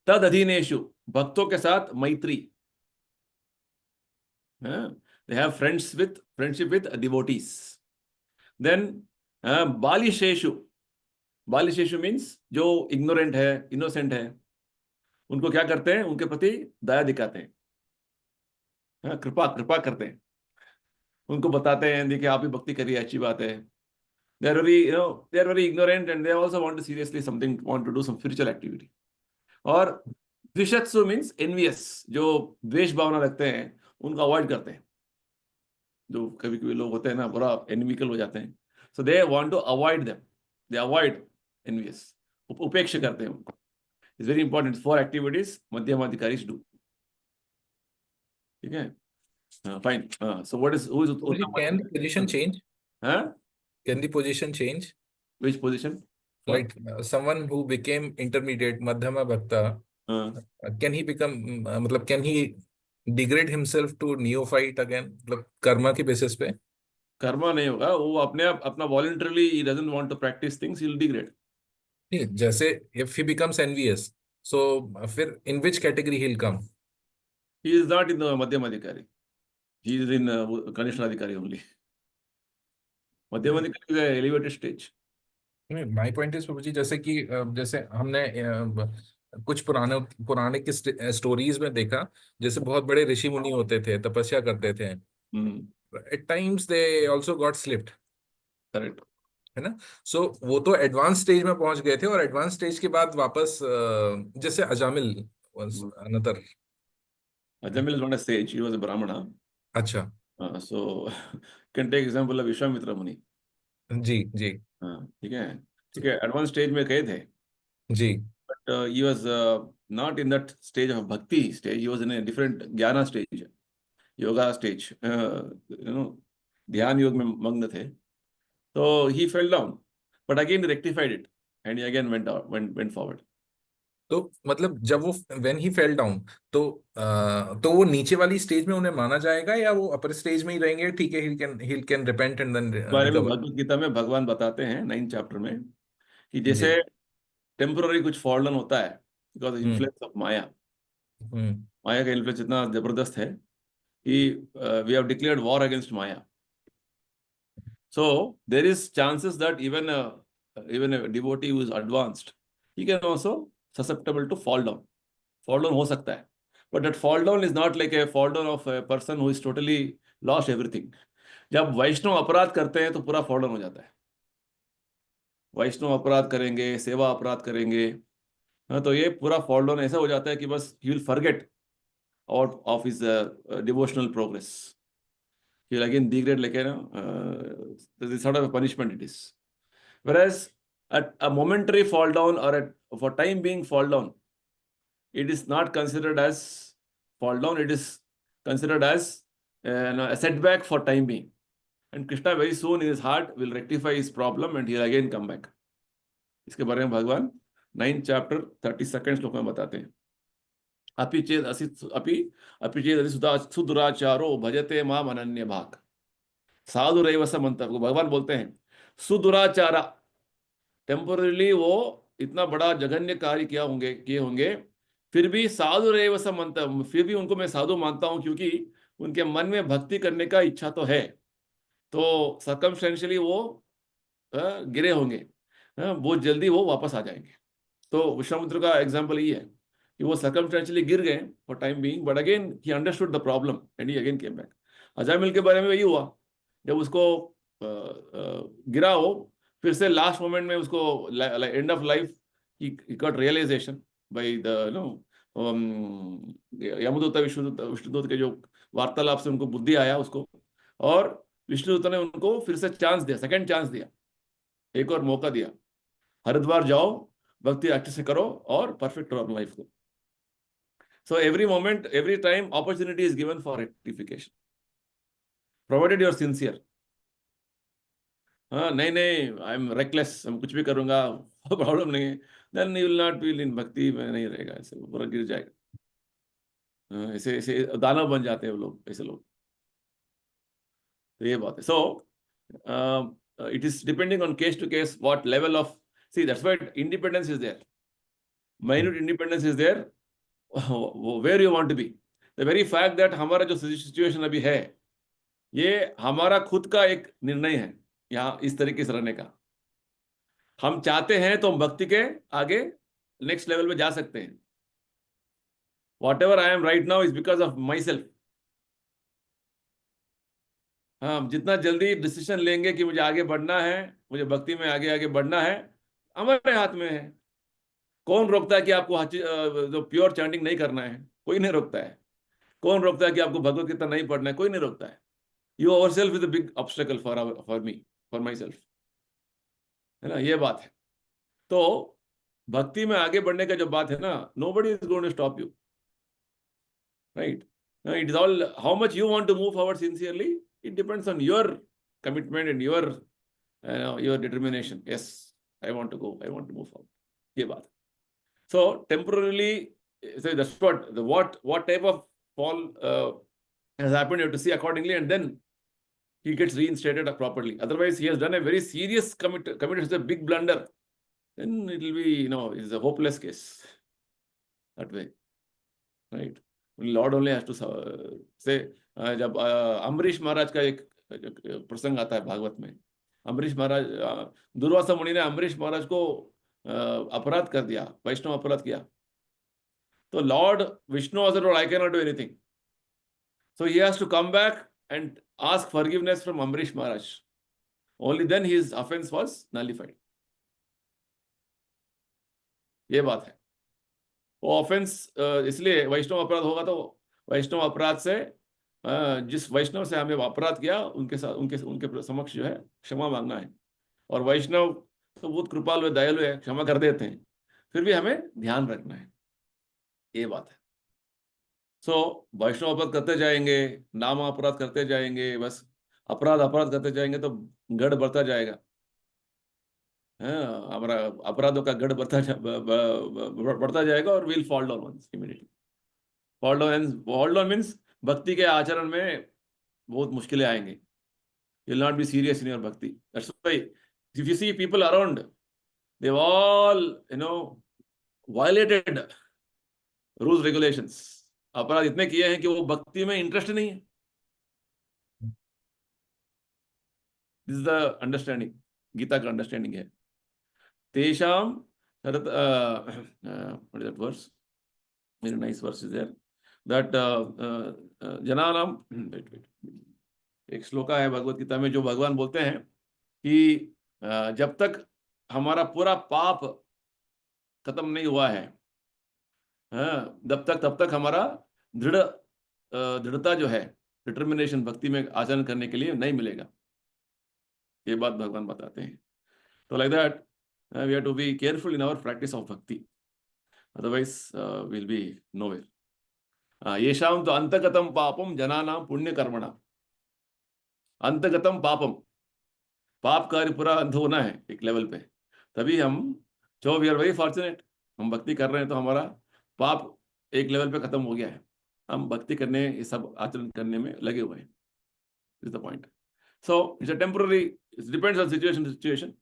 तद अधीनेषु, भक्तों के साथ मैत्री, they have friendship with devotees. Then बालिशेषु, बालिशेषु मीन्स जो इग्नोरेंट है, इनोसेंट है, उनको क्या करते हैं? उनके प्रति दया दिखाते हैं, कृपा करते हैं, उनको बताते हैं देखिए आप ही भक्ति करिए, अच्छी बात है, They are very, they are very ignorant, and they also want to seriously want to do some spiritual activity. और द्विषत्सु means envious, जो द्वेष भावना रखते हैं उनको अवॉइड करते हैं. जो कभी कभी लोग होते हैं ना, बड़ा एनिमिकल हो जाते हैं. So they want to avoid them. They avoid envious. उपेक्षा करते हैं उनको. It's very important. 4 activities मध्यमाधिकारी do. ठीक है? Fine. So who is
Can the position change?
Huh?
Can the position change?
Which position?
Like someone who became intermediate, Madhyama Bhakta, can he become, मतलब can he degrade himself to neophyte again? मतलब कर्मा के basis पे?
कर्मा नहीं होगा, वो अपने आप अपना voluntarily he doesn't want to practice things, he will degrade.
नहीं, जैसे if he becomes envious, so फिर in which category he'll come?
He is not in the Madhyamadhikari. He is in Kanishna only. Madhyamadhikari is an elevated stage.
My point is, प्रभु जी, जैसे कि जैसे हमने कुछ पुराने की स्टोरीज में देखा, जैसे बहुत बड़े ऋषि मुनि होते थे, तपस्या करते थे. At times they also got slipped.
Correct.
है ना? So वो तो एडवांस स्टेज में पहुंच गए थे, और एडवांस स्टेज के बाद वापस जैसे Ajamil was another.
Ajamil is not a sage, he was a Brahmana.
अच्छा.
So can take example of Vishwamitra Muni.
जी जी.
ठीक है, ठीक है, एडवांस स्टेज में गए थे
जी.
But he was not in that stage of bhakti stage. He was in a different jnana stage, yoga stage. ध्यान योग में मग्न थे. So he fell down, but again he rectified it, and he again went forward.
तो मतलब जब वो when he fell down, तो वो नीचे वाली स्टेज में उन्हें माना जाएगा, या वो अपर स्टेज में ही रहेंगे? ठीक है, he can repent and then
बारे में
recover.
भगवद गीता में भगवान बताते हैं 9th चैप्टर में कि जैसे टेम्पोररी कुछ फॉल डाउन होता है बिकॉज इन्फ्लुएंस ऑफ माया. माया का इन्फ्लुएंस इतना जबरदस्त है कि we have declared war against maya. So there is chances that even a devotee who is advanced, he can also susceptible to fall down. Fall down हो सकता है, but that fall down is not like a fall down of a person who is totally lost everything. जब वैष्णव अपराध करते हैं तो पूरा fall down हो जाता है. वैष्णव अपराध करेंगे, सेवा अपराध करेंगे, तो ये पूरा fall down ऐसा हो जाता है कि बस he will forget out of his devotional progress. He will again degrade, like this sort of a punishment it is. Whereas at a momentary fall down or for time being fall down, it is not considered as fall down. It is considered as a setback for time being. And Krishna very soon in his heart will rectify his problem and he will again come back. इसके बारे में भगवान 9th chapter 32nd श्लोक में बताते हैं. अपि चेद सुदुराचारो भजते माम अनन्य भाग साधुरैव समन्तः. भगवान बोलते हैं सुदुराचारा, टेम्पोररीली वो इतना बड़ा जघन्य कार्य किए होंगे, फिर भी साधुरैव समन्तः, फिर भी उनको मैं साधु मानता हूं क्योंकि उनके मन में भक्ति करने का इच्छा तो है. तो सर्कमस्टेंशियली वो गिरे होंगे, बहुत जल्दी वो वापस आ जाएंगे. तो विश्वामित्र का एग्जाम्पल ये है कि वो सर्कमस्टेंशियली गिर गए for time being, but again he understood the problem and he again came back. Ajamil के बारे में वही हुआ, जब उसको गिरा हो, फिर से लास्ट मोमेंट में उसको एंड ऑफ लाइफ ही got realization by the Yamaduta Vishnuduta के जो वार्तालाप से उनको बुद्धि आया उसको, और विष्णुदूत ने उनको फिर से चांस दिया, सेकंड चांस दिया, एक और मौका दिया. हरिद्वार जाओ, भक्ति अच्छे से करो और परफेक्ट करो अपनी लाइफ को. So every moment, every time, opportunity is given for rectification, provided you are sincere. नहीं, I am reckless, हम कुछ भी करूंगा, प्रॉब्लम नहीं है, then you will not be in भक्ति में नहीं रहेगा, ऐसे पूरा गिर जाएगा. ऐसे दानव बन जाते हैं लोग, ऐसे लोग. तो ये बात है. So it is depending on case to case what level of, see, that's why independence is there. Minute independence is there. Where you want to be. The very fact that हमारा जो सिचुएशन अभी है, ये हमारा खुद का एक निर्णय है यहाँ इस तरीके से रहने का. हम चाहते हैं तो हम भक्ति के आगे नेक्स्ट लेवल पे जा सकते हैं. Whatever I am right now is because of myself. हाँ, जितना जल्दी डिसीजन लेंगे कि मुझे आगे बढ़ना है, मुझे भक्ति में आगे आगे बढ़ना है, हमारे हाथ में है। कौन रोकता है कि आपको जो प्योर चैंटिंग नहीं करना है? कोई नहीं रोकता है। कौन रोकता है कि आपको भगवत गीता नहीं पढ़ना है? कोई नहीं रोकता है। You over self is a big obstacle for me, for my self, है ना, ये बात है। तो भक्ति में आगे बढ़ने का जो बात है ना, nobody is going to stop you, right? It is all how much you want to move forward sincerely. It depends on your commitment and your determination. Yes, I want to go, I want to move forward, ये बात है. So temporarily, so that's what type of fall has happened. You have to see accordingly, and then he gets reinstated properly. Otherwise, he has done a very serious committed a big blunder. Then it will be, it's a hopeless case. That way, right? Lord only has to say. जब अम्बरीश महाराज का एक प्रसंग आता है भागवत में, अम्बरीश महाराज, दुर्वासा मुनि ने अम्बरीश महाराज को अपराध कर दिया, वैष्णव अपराध किया. तो Lord Vishnu said, I cannot do anything. So he has to come back and ask forgiveness from Amrish Maharaj. Only then his offense was nullified. ये बात है. वो ऑफेंस इसलिए वैष्णव अपराध होगा तो वैष्णव अपराध से जिस वैष्णव से हमें अपराध किया उनके साथ उनके समक्ष जो है क्षमा मांगना है. और वैष्णव तो बहुत कृपालु है, दयालु है, क्षमा कर देते हैं. फिर भी हमें ध्यान रखना है, ये बात है. सो वैष्णव अपराध करते जाएंगे, नाम अपराध करते जाएंगे, बस अपराध करते जाएंगे तो गढ़ बढ़ता जाएगा. हमारा अपराधों का गढ़ बढ़ता जाएगा और will fall down once immediately. Fall down means भक्ति के आचरण में बहुत मुश्किलें आएंगे. You will not be serious in your bhakti. That's why if you see people around, they all violated rules regulations. अपराध इतने किए हैं कि वो भक्ति में इंटरेस्ट नहीं है. This is the understanding, Gita का अंडरस्टैंडिंग है. तेषाम what is that verse? Very nice verse is there. That जनानाम, एक श्लोका है भगवत गीता में जो भगवान बोलते हैं कि जब तक हमारा पूरा पाप खत्म नहीं हुआ है, तब तक हमारा दृढ़ता जो है, डिटर्मिनेशन भक्ति में आचरण करने के लिए नहीं मिलेगा. ये बात भगवान बताते हैं. तो like that we have to be careful in our practice of bhakti, otherwise we'll be nowhere. येषां तु अंतगतं पापम जनानां पुण्य कर्मणा. अंतगतं पापम, पाप कार्य पूरा अंत होना है एक लेवल पे, तभी हम, जो वी आर वेरी फॉर्चुनेट, हम भक्ति कर रहे हैं तो हमारा पाप एक लेवल पे खत्म हो गया है. हम भक्ति करने, ये सब आचरण करने में लगे हुए हैं. Is the point. So it's a temporary, it depends on situation to situation.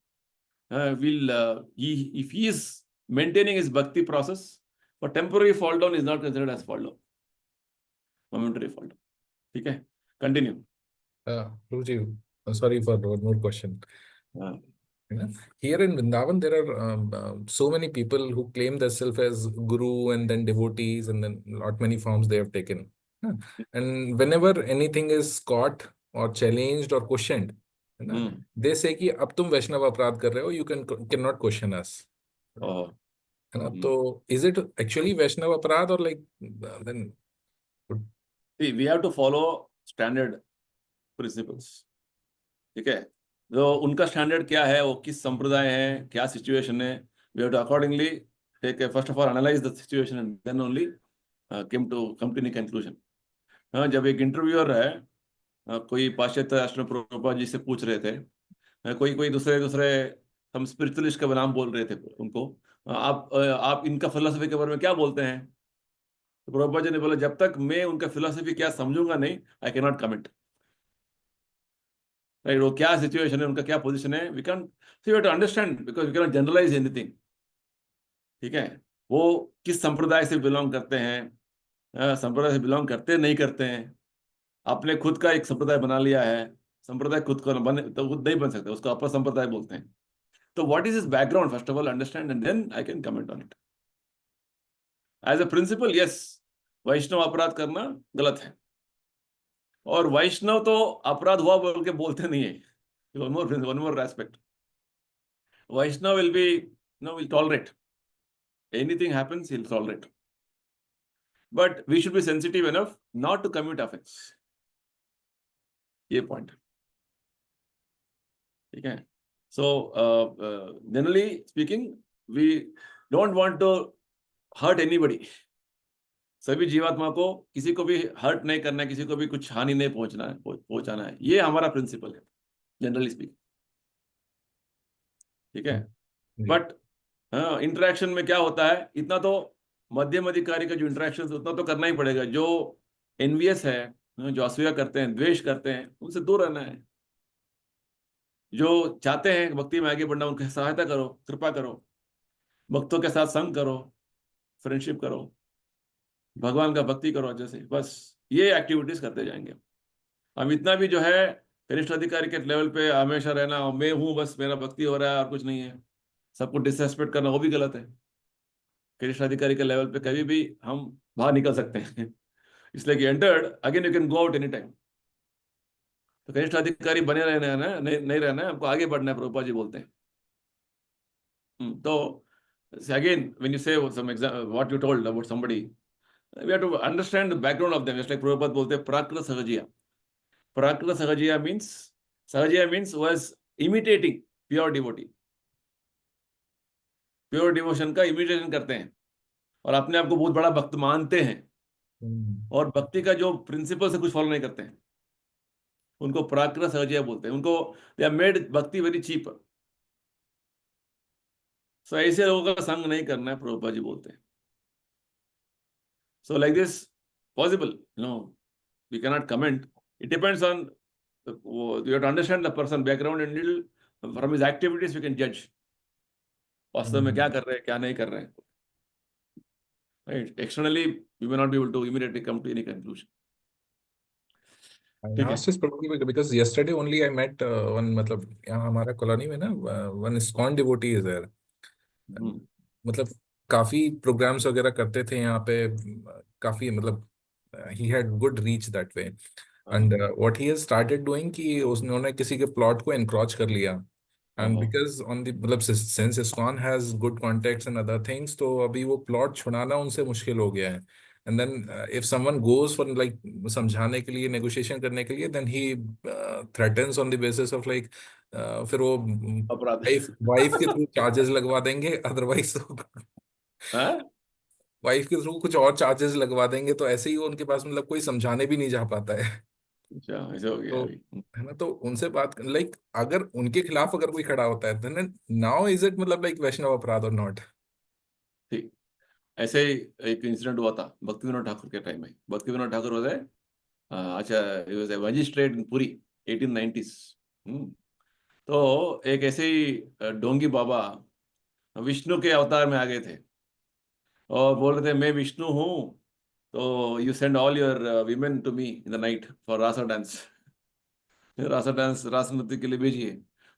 If he is maintaining his bhakti process, for temporary fall down is not considered as fall down, momentary fall down. ठीक है, continue.
Prabhuji, sorry for one more question. Here in Vrindavan, there are so many people who claim themselves as guru and then devotees, and then lot many forms they have taken. And whenever anything is caught or challenged or questioned, they say कि अब तुम वैष्णव अपराध कर रहे हो, you cannot question us. है ना? तो is it actually वैष्णव अपराध or like then?
See, we have to follow standard principles. ठीक है, तो उनका स्टैंडर्ड क्या है, वो किस संप्रदाय है, क्या सिचुएशन है, we have to accordingly take first of all analyze the situation and then only come to any conclusion. जब एक इंटरव्यूअर है, कोई पाश्चात्य राष्ट्र प्रभुपाद जी से पूछ रहे थे, कोई दूसरे हम स्पिरिचुअलिस्ट का नाम बोल रहे थे उनको, आप इनका फिलॉसफी के बारे में क्या बोलते हैं? तो प्रभुपाद जी ने बोला, जब तक मैं उनका फिलॉसफी क्या समझूंगा नहीं, I can not comment. Right, वो क्या सिचुएशन है, उनका क्या पोजीशन है, we can see, we have to understand, because we can not generalize anything. ठीक है, वो किस संप्रदाय से बिलोंग करते हैं, संप्रदाय से बिलोंग करते नहीं करते हैं, आपने खुद का एक संप्रदाय बना लिया है, संप्रदाय खुद को बने तो खुद नहीं बन सकते, उसको अपर संप्रदाय बोलते हैं. तो what is his background, first of all understand and then I can comment on it. As a principle, yes, वैष्णव अपराध करना गलत है, और वैष्णव तो अपराध हुआ बोल के बोलते नहीं है. One more respect. Vaishnava will be will tolerate anything happens, he'll tolerate. But we should be sensitive enough not to commit offense. ये पॉइंट. ठीक है. So generally speaking, we don't want to hurt anybody. सभी जीवात्मा को किसी को भी hurt नहीं करना है, किसी को भी कुछ हानि नहीं पहुंचाना है. ये हमारा प्रिंसिपल है जनरली स्पीकिंग. ठीक है. बट इंटरेक्शन में क्या होता है, इतना तो मध्यम अधिकारी का जो इंटरेक्शन उतना तो करना ही पड़ेगा. जो एनवियस है, जो असूया करते हैं, द्वेष करते हैं, उनसे दूर रहना है. जो चाहते हैं भक्ति में आगे बढ़ना, उनकी सहायता करो, कृपा करो, भक्तों के साथ संग करो, फ्रेंडशिप करो, भगवान का भक्ति करो अच्छे से. बस ये एक्टिविटीज करते जाएंगे. हम इतना भी जो है कनिष्ठ अधिकारी के लेवल पे हमेशा रहना, मैं हूँ बस, मेरा भक्ति हो रहा है और कुछ नहीं है, सबको डिसरेस्पेक्ट करना, वो भी गलत है. कनिष्ठ अधिकारी के लेवल पे कभी भी हम बाहर निकल सकते हैं. इसलिए कि entered again you can go out any time. तो कनिष्ठ अधिकारी बने रहना है ना, नहीं रहना है, हमको आगे बढ़ना है, प्रभुपाद जी बोलते हैं. तो again when you say some example what you told about somebody, we have to understand the background of them. Just like Prabhupada बोलते हैं Prakrita Sahajiya. Prakrita Sahajiya means was imitating pure devotee. Pure devotion का इमिटेशन करते हैं और अपने आप को बहुत बड़ा भक्त मानते हैं, और भक्ति का जो प्रिंसिपल से कुछ फॉलो नहीं करते हैं, उनको प्राकृत सहजिया बोलते हैं. उनको दे हैव मेड भक्ति वेरी चीप. सो ऐसे लोगों का संग नहीं करना है, प्रभुपाद जी बोलते हैं. So like this possible, we can not comment. It depends on, you have to understand the person background and little from his activities we can जज वास्तव में क्या कर रहे हैं, क्या नहीं कर रहे हैं. Right? Externally, we may not be able to immediately come to any conclusion.
I asked this probably because yesterday only I met one, मतलब यहाँ हमारा कॉलोनी में ना one ISKCON devotee is there. मतलब काफी प्रोग्राम्स वगैरह करते थे यहाँ पे, काफी मतलब he had good reach that way. And what he has started doing कि उन्होंने किसी के प्लॉट को encroach कर लिया. And because on the मतलब since ISKCON has good contacts and other things, तो अभी वो प्लॉट छुड़ाना उनसे मुश्किल हो गया है. And then if someone goes for like समझाने के लिए, negotiation करने के लिए, then he threatens on the basis of like फिर वो वाइफ के थ्रू चार्जेस लगवा देंगे, अदरवाइज वाइफ के थ्रू कुछ और चार्जेस लगवा देंगे. तो ऐसे ही उनके पास मतलब कोई समझाने भी नहीं जा पाता है.
ऐसे हो गया
है ना. तो उनसे बात लाइक अगर उनके खिलाफ अगर कोई खड़ा होता है, then now is it मतलब like वैष्णव अपराध और नॉट.
ठीक. ऐसे ही एक इंसिडेंट हुआ था भक्ति विनोद ठाकुर के टाइम में. भक्ति Vinod Thakur was he was a magistrate in Puri 1890s. तो एक ऐसे ही डोंगी बाबा विष्णु के अवतार में आ गए थे और बोल रहे थे मैं विष्णु हूँ, तो you send all your women to me in the night for rasa dance. रास नृत्य के लिए भेजिए.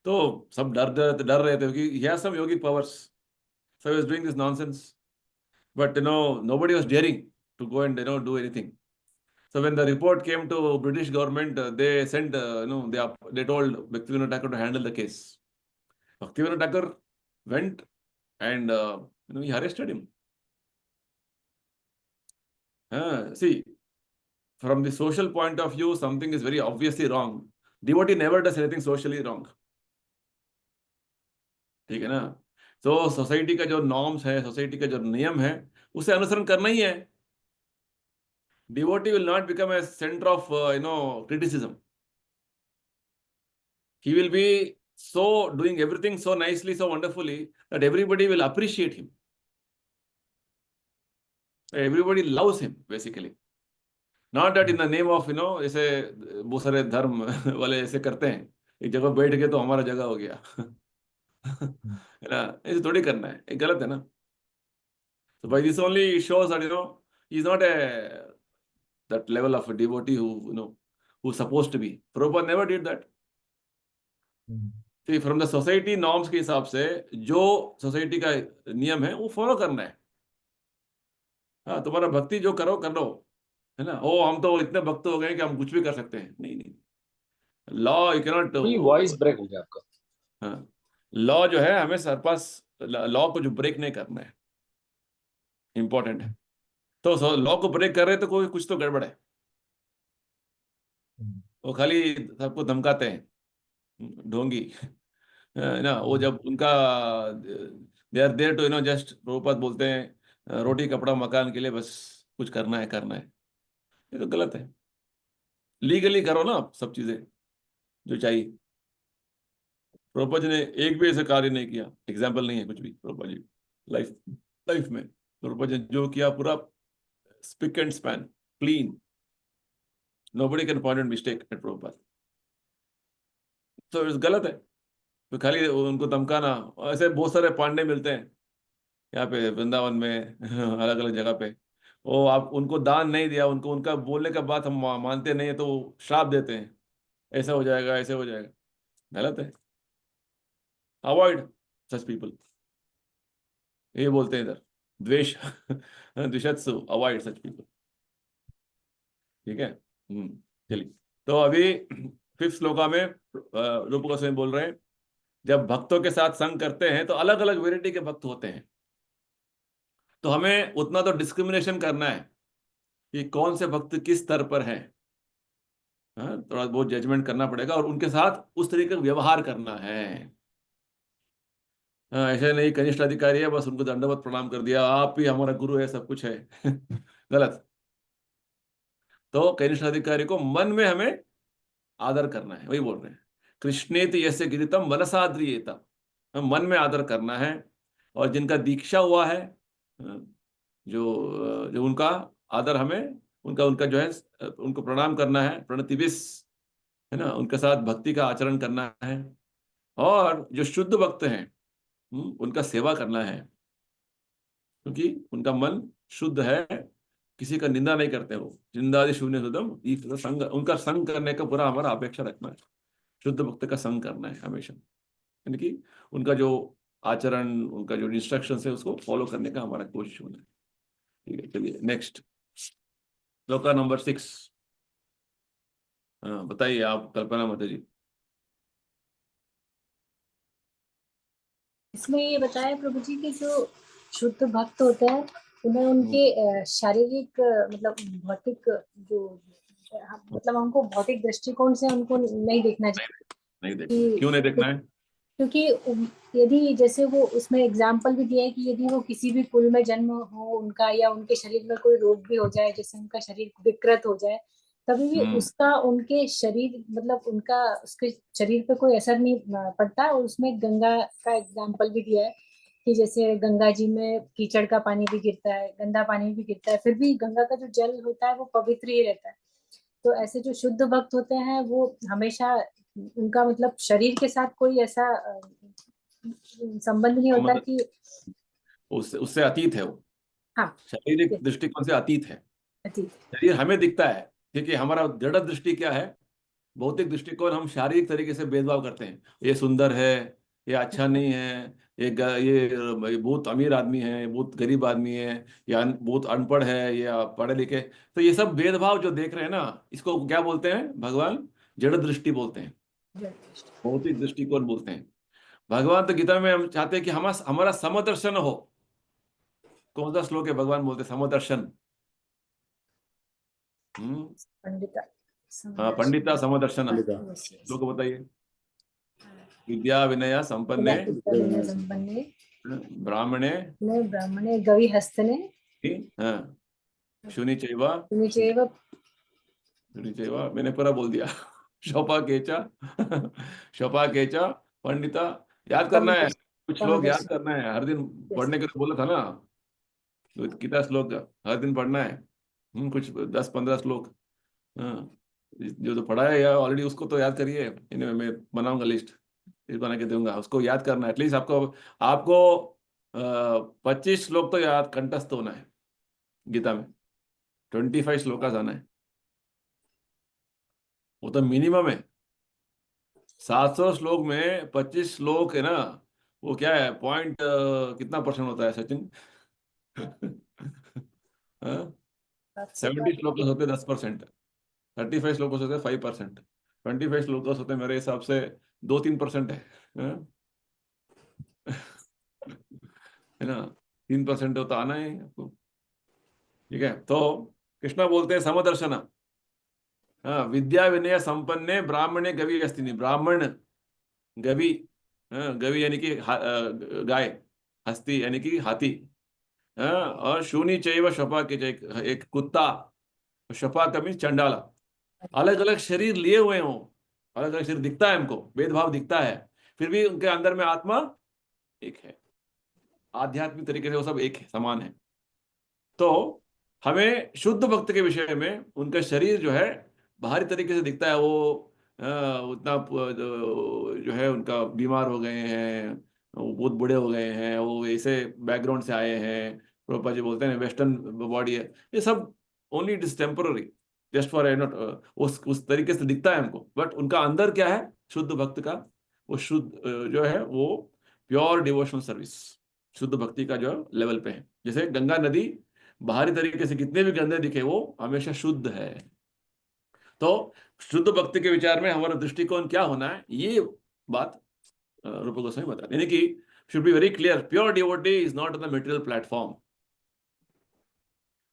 तो सब डर रहे थे कि he has some yogic powers, so he was doing this nonsense. But nobody was daring to go and do anything. So when the report came to British government, they sent they told Bhaktivinoda Thakur to handle the case. Bhaktivinoda Thakur went and he arrested him. See, from the social point of view, something is very obviously wrong. Devotee never does anything socially wrong. ठीक है ना. तो society का जो norms है, society का जो नियम है, उसे अनुसरण करना ही है. Devotee will not become a centre of criticism. He will be so doing everything so nicely, so wonderfully that everybody will appreciate him. Everybody loves him basically. Not that in the name of ऐसे बहुत सारे धर्म वाले ऐसे करते हैं, एक जगह बैठ के तो हमारा जगह हो गया. है ना. ऐसे थोड़ी करना है, ये गलत है ना. So by this only shows that he is not that level of a devotee who's supposed to be. Prabhupada never did that. See, from the society norms के हिसाब से जो सोसाइटी का नियम है वो फॉलो करना है. हाँ, तुम्हारा भक्ति जो करो कर लो, है ना। ओ हम तो इतने भक्त हो गए कि हम कुछ भी कर सकते हैं, नहीं नहीं, law you cannot.
Voice break हो गया आपका।
हाँ, लॉ जो है हमें सरपास, लॉ को जो ब्रेक नहीं करना है, इंपॉर्टेंट है। तो लॉ को ब्रेक कर रहे तो कोई कुछ तो गड़बड़ है। वो खाली सबको धमकाते हैं, ढोंगी, है ना। वो जब उनका they are there to just, Prabhupada बोलते हैं रोटी कपड़ा मकान के लिए बस कुछ करना है करना है, ये तो गलत है। लीगली करो ना आप सब चीजें जो चाहिए। प्रभुपाद जी ने एक भी ऐसा कार्य नहीं किया, एग्जाम्पल नहीं है कुछ भी प्रभुपाद जी लाइफ लाइफ में। प्रभुपाद जी ने जो किया पूरा spick and span, clean, nobody can point and mistake at Prabhupada. तो गलत है तो खाली उनको धमकाना। ऐसे बहुत सारे पांडे मिलते हैं यहाँ पे वृंदावन में, अलग अलग जगह पे। वो आप उनको दान नहीं दिया, उनको उनका बोलने का बात हम मानते नहीं है तो वो श्राप देते हैं, ऐसा हो जाएगा ऐसे हो जाएगा। गलत है, अवॉइड सच पीपल, ये बोलते हैं इधर, द्वेष द्विषत्सु, अवॉइड सच पीपल। ठीक है। चलिए, तो अभी 5th श्लोका में रूप गोस्वामी बोल रहे हैं, जब भक्तों के साथ संग करते हैं तो अलग अलग वेराइटी के भक्त होते हैं, तो हमें उतना तो डिस्क्रिमिनेशन करना है कि कौन से भक्त किस स्तर पर हैं। हाँ, थोड़ा बहुत जजमेंट करना पड़ेगा और उनके साथ उस तरीके का व्यवहार करना है। हाँ, ऐसे नहीं कनिष्ठ अधिकारी है बस उनको दंडवत प्रणाम कर दिया, आप ही हमारा गुरु है सब कुछ है, गलत। तो कनिष्ठ अधिकारी को मन में हमें आदर करना है, वही बोल रहे हैं, कृष्णेति यस्य गिरितम मनसाद्रियेता, मन में आदर करना है। और जिनका दीक्षा हुआ है, जो जो उनका आदर हमें, उनका उनका जो है उनको प्रणाम करना है, प्रणतिविस, है ना, उनके साथ भक्ति का आचरण करना है। और जो शुद्ध भक्त हैं उनका सेवा करना है, क्योंकि उनका मन शुद्ध है, किसी का निंदा नहीं करते वो, निंदादि शून्य सुदम, ये संग, उनका संग करने का पूरा हमारा अपेक्षा रखना है, शुद्ध भक्त का संग करना है हमेशा, यानी कि उनका जो आचरण, उनका जो इंस्ट्रक्शन है उसको फॉलो करने का हमारा कोशिश होना है। ठीक है, चलिए नेक्स्ट श्लोका नंबर 6। हाँ बताइए आप कल्पना माता जी।
इसमें ये बताया प्रभु जी कि जो शुद्ध भक्त होते हैं उन्हें उनके शारीरिक मतलब भौतिक जो मतलब हमको भौतिक दृष्टिकोण से उनको नहीं देखना चाहिए।
नहीं देखना, क्यों नहीं देखना है?
क्योंकि यदि जैसे वो उसमें एग्जाम्पल भी दिया है कि यदि वो किसी भी कुल में जन्म हो उनका, या उनके शरीर में कोई रोग भी हो जाए, जैसे उनका शरीर विकृत हो जाए, तभी भी उसका उनके शरीर मतलब उनका उसके शरीर पे कोई असर नहीं पड़ता। और उसमें गंगा का एग्जाम्पल भी दिया है कि जैसे गंगा जी में कीचड़ का पानी भी गिरता है, गंदा पानी भी गिरता है, फिर भी गंगा का जो जल होता है वो पवित्र ही रहता है। तो ऐसे जो शुद्ध भक्त होते हैं वो हमेशा उनका मतलब शरीर के साथ कोई ऐसा संबंध नहीं होता कि
उससे अतीत है वो,
हाँ
शारीरिक दृष्टिकोण से अतीत है।
अतीत
शरीर हमें दिखता है, क्योंकि हमारा दृढ़ दृष्टि क्या है, भौतिक दृष्टिकोण, हम शारीरिक तरीके से भेदभाव करते हैं, ये सुंदर है, ये अच्छा नहीं है, ये बहुत अमीर आदमी है, ये बहुत गरीब आदमी है, या बहुत अनपढ़ है या पढ़े लिखे। तो ये सब भेदभाव जो देख रहे हैं ना, इसको क्या बोलते हैं भगवान? जड़ दृष्टि बोलते हैं, भौतिक दृष्टिकोण बोलते हैं। भगवान तो गीता में हम चाहते हैं कि हमारा हमारा समदर्शन हो। कौन सा श्लोक है भगवान बोलते समदर्शन?
पंडिता
हाँ, पंडिता समदर्शन श्लोक बताइए। विद्या विनय संपन्ने
संपन्ने
ब्राह्मणे
ब्राह्मणे गवि हस्तने
शुनि चैव मैंने पूरा बोल दिया। शोपा केचा शोपा केचा पंडिता, याद करना है, कुछ श्लोक याद करना है, हर दिन पढ़ने के लिए बोला था ना, तो कितना श्लोक हर दिन पढ़ना है। कुछ 10-15 श्लोक, हाँ, जो तो पढ़ा है या ऑलरेडी उसको तो याद करिए। इन्हें मैं बनाऊंगा लिस्ट, इस बना के दूंगा, उसको याद करना है एटलीस्ट। आपको आपको 25 श्लोक तो याद कंठस्थ होना है गीता में, 25 श्लोक आना है, वो तो मिनिमम है। 700 श्लोक में 25 श्लोक है ना, वो क्या है कितना % होता है सचिन? हाँ? 70 श्लोकस होते 10%, 35 श्लोकस होते 5%, 25 श्लोकस होते मेरे हिसाब से 2-3% है, हाँ? है ना, 3% तो आना है आपको। ठीक है, तो कृष्णा बोलते हैं समदर्शन, हाँ, विद्या विनय संपन्ने ब्राह्मणे गवि अस्ति नहीं, ब्राह्मण गवि, हाँ, गवि यानी कि गाय, हस्ती यानी कि हाथी, हाँ, और शूनी चैव शपा के एक कुत्ता, शपा का मीन्स चंडाला। अलग अलग शरीर लिए हुए हों, अलग अलग शरीर दिखता है हमको, भेदभाव दिखता है, फिर भी उनके अंदर में आत्मा एक है, आध्यात्मिक तरीके से वो सब एक है, समान है। तो हमें शुद्ध भक्त के विषय में उनका शरीर जो है बाहरी तरीके से दिखता है, वो उतना जो है उनका बीमार हो गए हैं, वो बहुत बूढ़े हो गए हैं, वो ऐसे बैकग्राउंड से आए हैं, प्रभुपाद जी बोलते हैं वेस्टर्न बॉडी है, ये सब only it is temporary, just for not, उस तरीके से दिखता है हमको, बट उनका अंदर क्या है, शुद्ध भक्त का वो शुद्ध जो है वो प्योर डिवोशनल सर्विस, शुद्ध भक्ति का जो लेवल पे है। जैसे गंगा नदी बाहरी तरीके से कितने भी गंदे दिखे, वो हमेशा शुद्ध है। तो शुद्ध भक्ति के विचार में हमारा दृष्टिकोण क्या होना है, ये बात रूप गोस्वामी बता रहे हैं, यानी कि should be very clear, pure devotee is not on the material platform,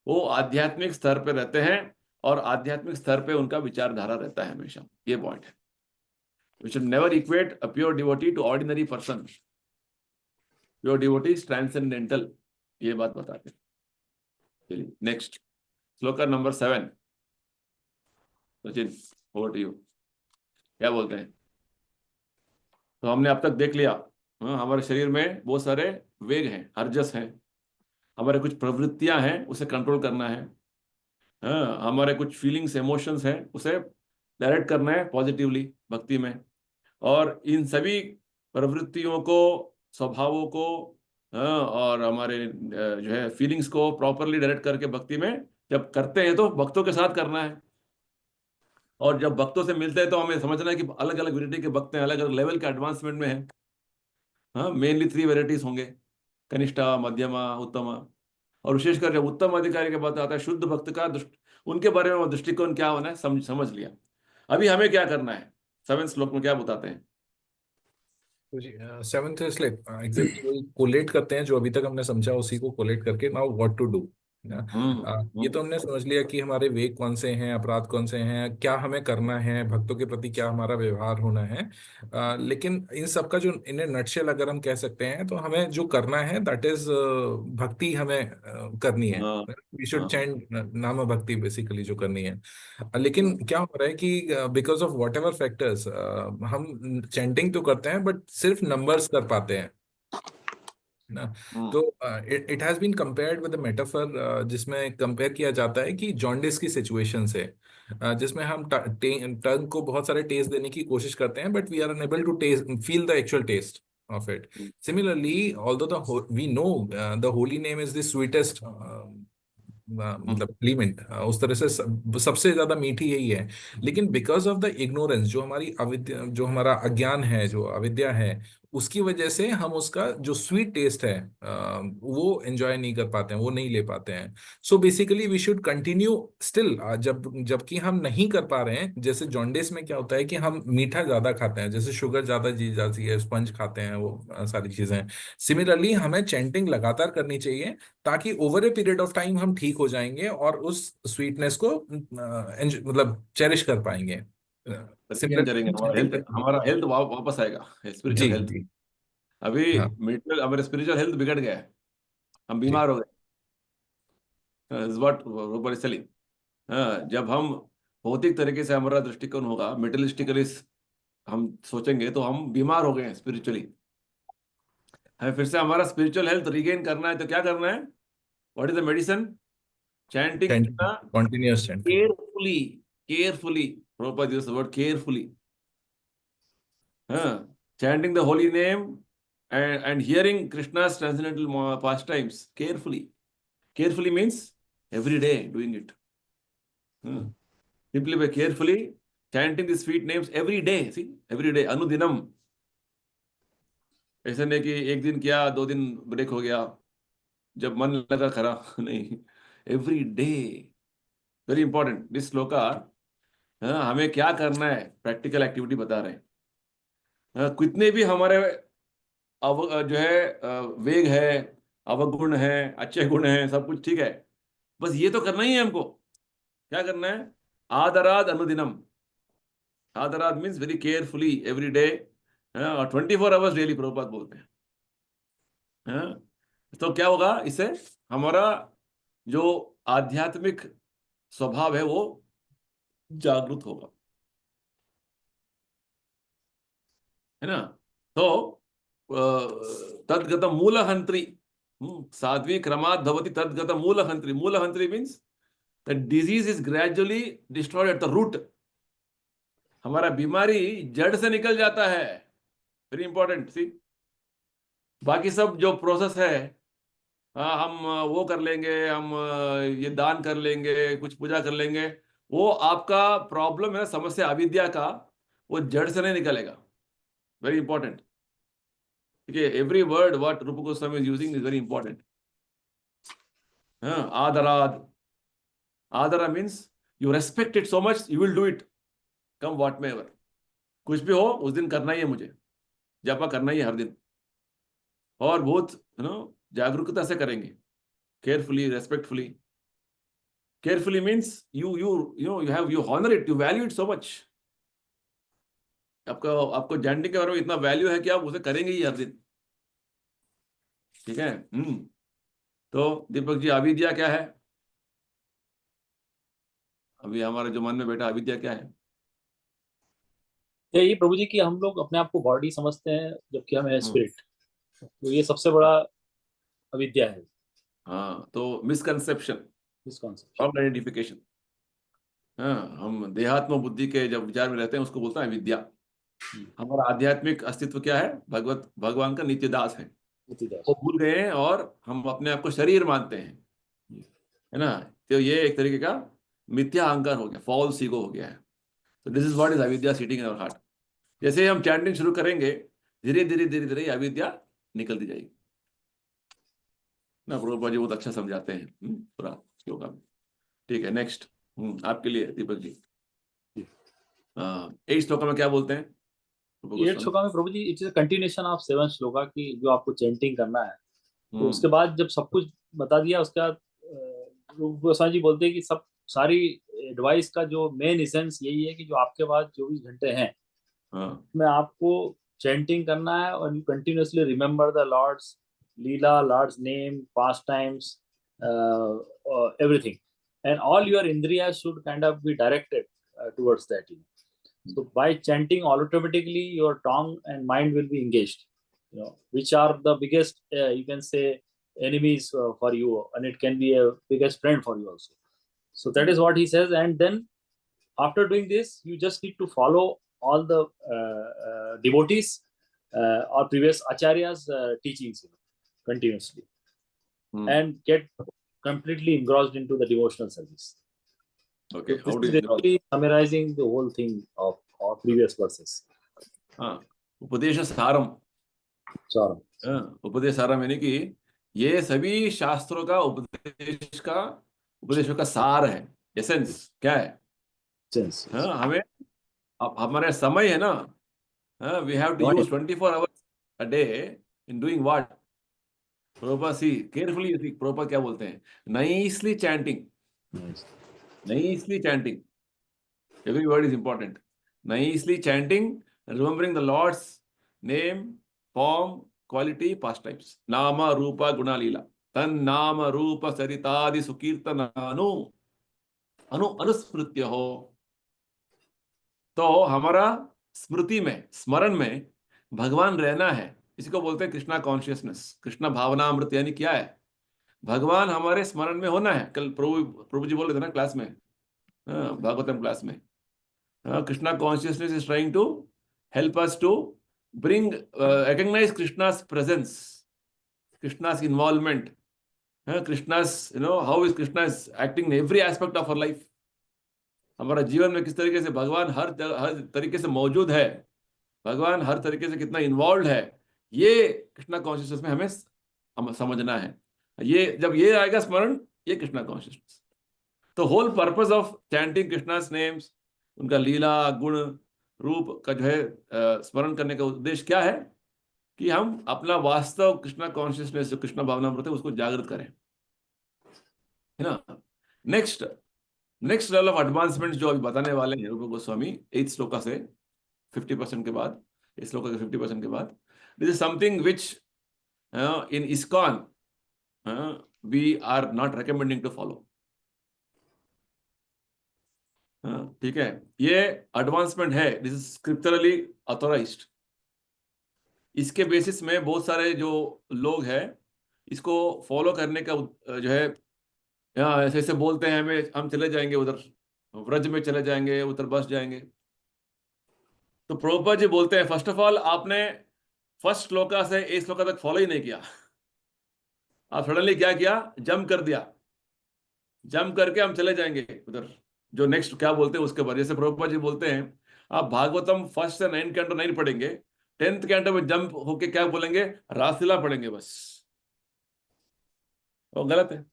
वो आध्यात्मिक स्तर पे रहते हैं और आध्यात्मिक स्तर पे उनका विचारधारा रहता है हमेशा, ये पॉइंट है। We should never equate a pure devotee to ordinary person, pure devotee is transcendental, ये बात बताते हैं। Next shlok number 7, Sachin over to you, क्या बोलते हैं? तो हमने अब तक देख लिया, हाँ, हमारे शरीर में बहुत सारे वेग हैं, हर्जस हैं, हमारे कुछ प्रवृत्तियां हैं, उसे कंट्रोल करना है, हाँ, हमारे कुछ फीलिंग्स इमोशंस हैं, उसे डायरेक्ट करना है पॉजिटिवली भक्ति में, और इन सभी प्रवृत्तियों को, स्वभावों को, हाँ, और हमारे जो है फीलिंग्स को प्रॉपरली डायरेक्ट करके भक्ति में जब करते हैं तो भक्तों के साथ करना है, और जब भक्तों से मिलते हैं तो हमें समझना है कि अलग अलग वेराइटी के भक्त हैं, अलग अलग लेवल के एडवांसमेंट में हैं, हाँ, मेनली 3 वेराइटीज होंगे, कनिष्ठा, मध्यमा, उत्तमा, और विशेषकर जब उत्तम अधिकारी के बात आता है शुद्ध भक्त का उनके बारे में दृष्टिकोण क्या होना है, समझ लिया। अभी हमें क्या करना है, 7वें श्लोक में क्या बताते हैं?
तो जी 7th स्लेप एग्जैक्टली वही कोलेट करते हैं जो अभी तक हमने समझा, उसी को कोलेट करके नाउ व्हाट टू डू। ये तो हमने समझ लिया कि हमारे वेग कौन से हैं, अपराध कौन से हैं, क्या हमें करना है, भक्तों के प्रति क्या हमारा व्यवहार होना है। लेकिन इन सब का जो इन्हें नटशेल अगर हम कह सकते हैं, तो हमें जो करना है दैट इज भक्ति हमें करनी है।
हाँ,
वी शुड
हाँ,
चैंट नाम भक्ति बेसिकली जो करनी है। लेकिन क्या हो रहा है कि because of what ever factors हम चैंटिंग तो करते हैं बट सिर्फ नंबर्स कर पाते हैं ना।
हम्म,
तो it has been compared with metaphor, जिसमें कंपेयर किया जाता है कि जॉन्डिस की सिचुएशन से, जिसमें हम टंग को बहुत सारे टेस्ट देने की कोशिश करते हैं but we are unable to taste feel the actual taste of it. Similarly although we know the holy name is the sweetest,
hmm,
मतलब एलिमेंट उस तरह से सबसे ज्यादा मीठी यही है, लेकिन बिकॉज ऑफ द इग्नोरेंस, जो हमारी अविद्या, जो हमारा अज्ञान है, जो अविद्या है, उसकी वजह से हम उसका जो स्वीट टेस्ट है वो एंजॉय नहीं कर पाते हैं, वो नहीं ले पाते हैं। So basically we should continue still, जबकि हम नहीं कर पा रहे हैं। जैसे जॉन्डिस में क्या होता है कि हम मीठा ज्यादा खाते हैं, जैसे शुगर ज्यादा जी जाती है, स्पंज खाते हैं, वो सारी चीजें। सिमिलरली हमें चैंटिंग लगातार करनी चाहिए, ताकि over a period of time हम ठीक हो जाएंगे और उस स्वीटनेस को मतलब चेरिश कर पाएंगे।
सत्यान करेंगे,
सिमिलरली चैंटिंग करनी।
हमारा हेल्थ वापस आएगा,
जी
स्पिरिचुअल हेल्थ।
जी।
अभी
हाँ
मेंटल, हमारे स्पिरिचुअल हेल्थ बिगड़ गया है, हम
जी।
बीमार हो गए, इज व्हाट ऊपर चली। हाँ, जब हम भौतिक तरीके से हमारा दृष्टिकोण होगा, मेटलिस्टिकली हम सोचेंगे, तो हम बीमार हो गए हैं स्पिरिचुअली। हमें फिर से हमारा स्पिरिचुअल हेल्थ रिगेन करना है, तो क्या करना है? What is the medicine? Chanting
chanting,
करना
continuous chanting.
Carefully, carefully, Prabhupada used the word carefully, chanting the holy name and hearing Krishna's transcendental pastimes carefully. Carefully means every day doing it. Hmm. Simply by carefully chanting the sweet names every day. See, every day, anudinam. ऐसे नहीं कि एक दिन किया 2 दिन break हो गया जब मन लगा खरा नहीं, every day very important this shloka. हमें क्या करना है, प्रैक्टिकल एक्टिविटी बता रहे हैं। कितने भी हमारे जो है वेग है, अवगुण है, अच्छे गुण हैं, सब कुछ ठीक है, बस ये तो करना ही है हमको। क्या करना है? आदराद अनुदिनम। आदराद means very carefully every day, और 24 आवर्स डेली, प्रभुपाद बोलते हैं। तो क्या होगा इससे? हमारा जो आध्यात्मिक स्वभाव है वो जागृत होगा, है ना। तो तद्गतम मूलहंत्री, साध्वी क्रमात् भवति तद्गतम मूलहंत्री। मूलहंत्री means the disease is gradually destroyed at the root. हमारा बीमारी जड़ से निकल जाता है, वेरी इंपॉर्टेंट। सी, बाकी सब जो प्रोसेस है, हम वो कर लेंगे, हम ये दान कर लेंगे, कुछ पूजा कर लेंगे, वो आपका प्रॉब्लम है, समस्या अविद्या का, वो जड़ से नहीं निकलेगा। Very important. ठीक है, every word what Rupa Goswami is using is very important. आदराद, आदरा means you respect it so much, you will do it come what may ever. कुछ भी हो उस दिन करना ही है, मुझे जापा करना ही है हर दिन, और बहुत जागरूकता से करेंगे, carefully, respectfully. Carefully means you honor it, you value it so much। आपको जानने के बारे में इतना वैल्यू है कि आप उसे करेंगे ही हर दिन। ठीक है। तो दीपक जी, अविद्या क्या है? अभी हमारे जो मन में बैठा, अविद्या क्या है?
ये प्रभु जी कि हम लोग अपने आप को बॉडी समझते हैं जबकि हम है स्पिरिट, तो ये सबसे बड़ा अविद्या है।
हाँ, तो मिसकंसेप्शन, आइडेंटिफिकेशन। हाँ, हम देहात्म बुद्धि के जब विचार में रहते हैं उसको बोलते हैं विद्या। हमारा आध्यात्मिक अस्तित्व क्या है? भगवान का नित्य दास है, वो भूल गए हैं और हम अपने आप को शरीर मानते हैं, है ना। तो ये एक तरीके का मिथ्या अहंकार हो गया, फॉल्स ईगो हो गया है। तो दिस इज व्हाट इज अविद्या सिटिंग इन आवर हार्ट। जैसे हम चैंटिंग शुरू करेंगे, धीरे धीरे धीरे धीरे अविद्या निकलती जाएगी ना। प्रभुपाद जी बहुत अच्छा समझाते हैं पूरा योगा में। ठीक है, नेक्स्ट आपके लिए दीपक जी। 8 श्लोका में क्या बोलते हैं?
8 श्लोका में Prabhu ji it is continuation of 7 श्लोका की, जो आपको चैंटिंग करना है। तो उसके बाद जब सब कुछ बता दिया, उसके बाद रूप गोस्वामी जी बोलते हैं कि सारी एडवाइस का जो मेन एसेंस यही है कि जो आपके पास 24 घंटे हैं, में आपको चैंटिंग करना है और you continuously remember the lord's lila, lord's name, pastimes, everything, and all your indriyas should kind of be directed towards that. So by chanting, automatically your tongue and mind will be engaged, which are the biggest you can say enemies for you, and it can be a biggest friend for you also. So that is what he says. And then after doing this, you just need to follow all the devotees or previous acharyas teachings continuously, and get completely engrossed into the devotional service.
Okay,
so this is really summarizing the whole thing of our previous verses.
उपदेश सारम। उपदेश सारम यानी कि ये सभी शास्त्रों का उपदेशों का सार है, एसेंस क्या है? हमें हमारे समय है ना, we have to use 24 hours a day in doing what? Prabhupada, see carefully, see Prabhupada क्या बोलते हैं? Nicely chanting, nicely chanting. Every word is important. Nicely chanting, remembering the Lord's name, form, quality, pastimes. Nama, Rupa, Guna, Leela. Tan Nama, Rupa, Saritadi, Sukirtananu, अनुस्मृत्य हो। तो हमारा स्मृति में, स्मरण में भगवान रहना है, इसी को बोलते हैं कृष्णा कॉन्शियसनेस, कृष्णा भावनामृत। यानी क्या है? भगवान हमारे स्मरण में होना है। कल प्रभु जी बोल रहे थे ना क्लास में, भागवतम क्लास में, Krishna consciousness is trying to help us to bring recognize Krishna's presence, Krishna's involvement, Krishna's how is Krishna is acting in every aspect of our life. हमारा जीवन में किस तरीके से भगवान हर तरीके से मौजूद है, भगवान हर तरीके से कितना इन्वॉल्व है, ये कृष्णा कॉन्शियसनेस में हमें समझना है। ये जब ये आएगा स्मरण, ये कृष्णा कॉन्शियसनेस। तो whole purpose of chanting Krishna's names, उनका लीला गुण रूप का जो है स्मरण करने का उद्देश्य क्या है कि हम अपना वास्तव कृष्णा कॉन्शियसनेस, जो कृष्णा भावना होते हैं, उसको जागृत करें, है ना। नेक्स्ट लेवल ऑफ एडवांसमेंट जो अभी बताने वाले हैं रूप गोस्वामी 8 श्लोका से 50% के बाद, इस श्लोका के 50% के बाद, this is something which in ISKCON we are not recommending to follow. ठीक है, ये एडवांसमेंट है, दिस इज स्क्रिप्चरली ऑथोराइज्ड। इसके बेसिस में बहुत सारे जो लोग हैं इसको फॉलो करने का जो है, यहाँ ऐसे ऐसे बोलते हैं हमें, हम चले जाएंगे उधर व्रज में, चले जाएंगे उधर, बस जाएंगे। तो प्रभुपाद जी बोलते हैं, फर्स्ट ऑफ ऑल आपने फर्स्ट श्लोका से 8 श्लोका तक फॉलो ही नहीं किया, आप सडनली क्या किया, जंप कर दिया, जंप करके हम चले जाएंगे उधर जो नेक्स्ट क्या बोलते हैं उसके बाद। जैसे प्रभुपाद जी बोलते हैं, आप भागवतम 1 से 9 कैंटो नहीं पढ़ेंगे, 10th कैंटो में जंप होके क्या बोलेंगे, रासलीला पढ़ेंगे बस। वो गलत है,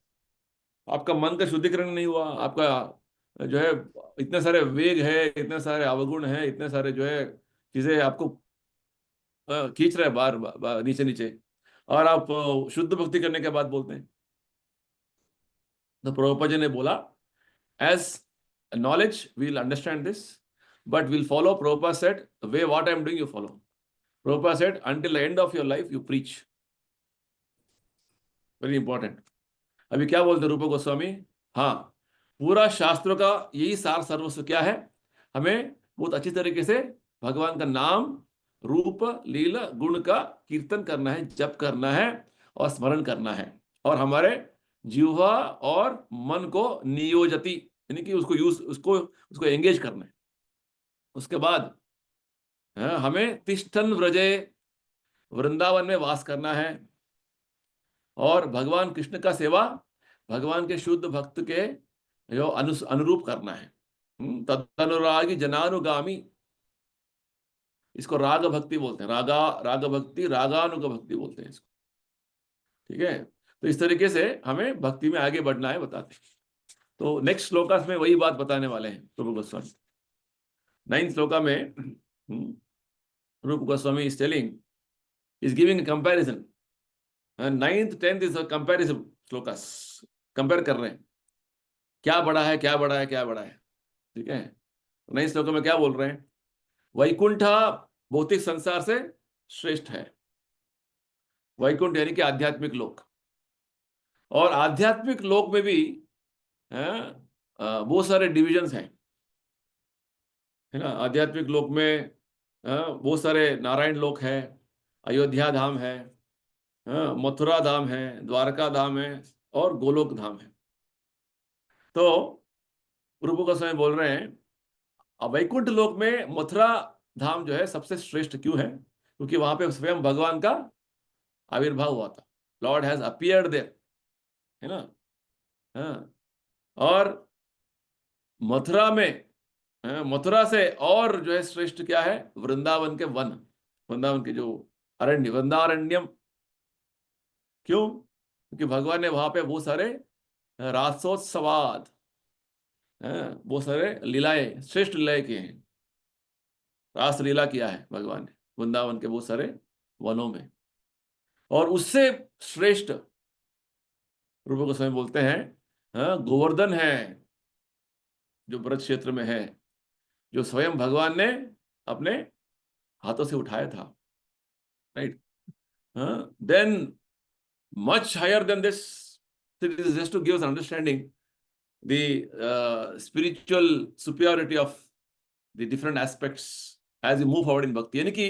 आपका मन का शुद्धिकरण नहीं हुआ, आपका जो है इतने सारे वेग है, इतने सारे अवगुण है, इतने सारे जो है चीजें आपको खींच रहे हैं बार नीचे नीचे, और आप शुद्ध भक्ति करने के बाद बोलते हैं। तो प्रभुपाद जी ने बोला, as knowledge we'll understand this, but we'll follow. Prabhupada said, the way what I am doing you follow. Prabhupada said, until the end of your life you preach. Very important. अभी क्या बोलते रूप गोस्वामी, हाँ पूरा शास्त्रों का यही सार सर्वस्व क्या है, हमें बहुत अच्छी तरीके से भगवान का नाम रूप लीला गुण का कीर्तन करना है, जप करना है और स्मरण करना है, और हमारे जिह्वा और मन को नियोजति, यानी कि उसको एंगेज करना है। उसके बाद हमें तिष्ठन व्रजे, वृंदावन में वास करना है, और भगवान कृष्ण का सेवा भगवान के शुद्ध भक्त के जो अनुरूप करना है। तदनुरागी जनानुगामी, इसको राग भक्ति बोलते हैं, राग भक्ति, रागानुग भक्ति बोलते हैं इसको। ठीक है, तो इस तरीके से हमें भक्ति में आगे बढ़ना है, बताते हैं। तो नेक्स्ट श्लोका में वही बात बताने वाले हैं रूप गोस्वामी। 9th श्लोका में रूप Goswami is telling, is giving comparison. 9th 10th is comparison shlokas, compare कर रहे हैं, क्या बड़ा है, क्या बड़ा है, क्या बड़ा है। ठीक है, 9th श्लोक में क्या बोल रहे हैं, वैकुंठ भौतिक संसार से श्रेष्ठ है। वैकुंठ यानी कि आध्यात्मिक लोक, और आध्यात्मिक लोक में भी बहुत सारे डिविजन्स हैं, है ना। आध्यात्मिक लोक में बहुत सारे नारायण लोक है, अयोध्या धाम है, मथुरा धाम है, द्वारका धाम है, और गोलोक धाम है। तो रूप गोस्वामी बोल रहे हैं, वैकुंठ लोक में मथुरा धाम जो है सबसे श्रेष्ठ क्यों है, क्योंकि वहां पे स्वयं भगवान का आविर्भाव हुआ था, लॉर्ड हैज अपीयर्ड देयर, है ना। हाँ, और मथुरा में, मथुरा से और जो है श्रेष्ठ क्या है, वृंदावन के वन, वृंदावन के जो अरण्य, वृंदारण्यम। क्यों, क्योंकि भगवान ने वहां पे बहुत सारे रासोत्सवाद, बहुत सारे लीलाएं, श्रेष्ठ लीलाएं किए हैं, रास लीला किया है भगवान ने वृंदावन के बहुत सारे वनों में। और उससे श्रेष्ठ रूप गोस्वामी बोलते हैं गोवर्धन है, जो ब्रज क्षेत्र में है, जो स्वयं भगवान ने अपने हाथों से उठाया था, right. Then much higher than this, it is just to give us understanding the spiritual superiority of the different aspects as we move forward in bhakti। यानी कि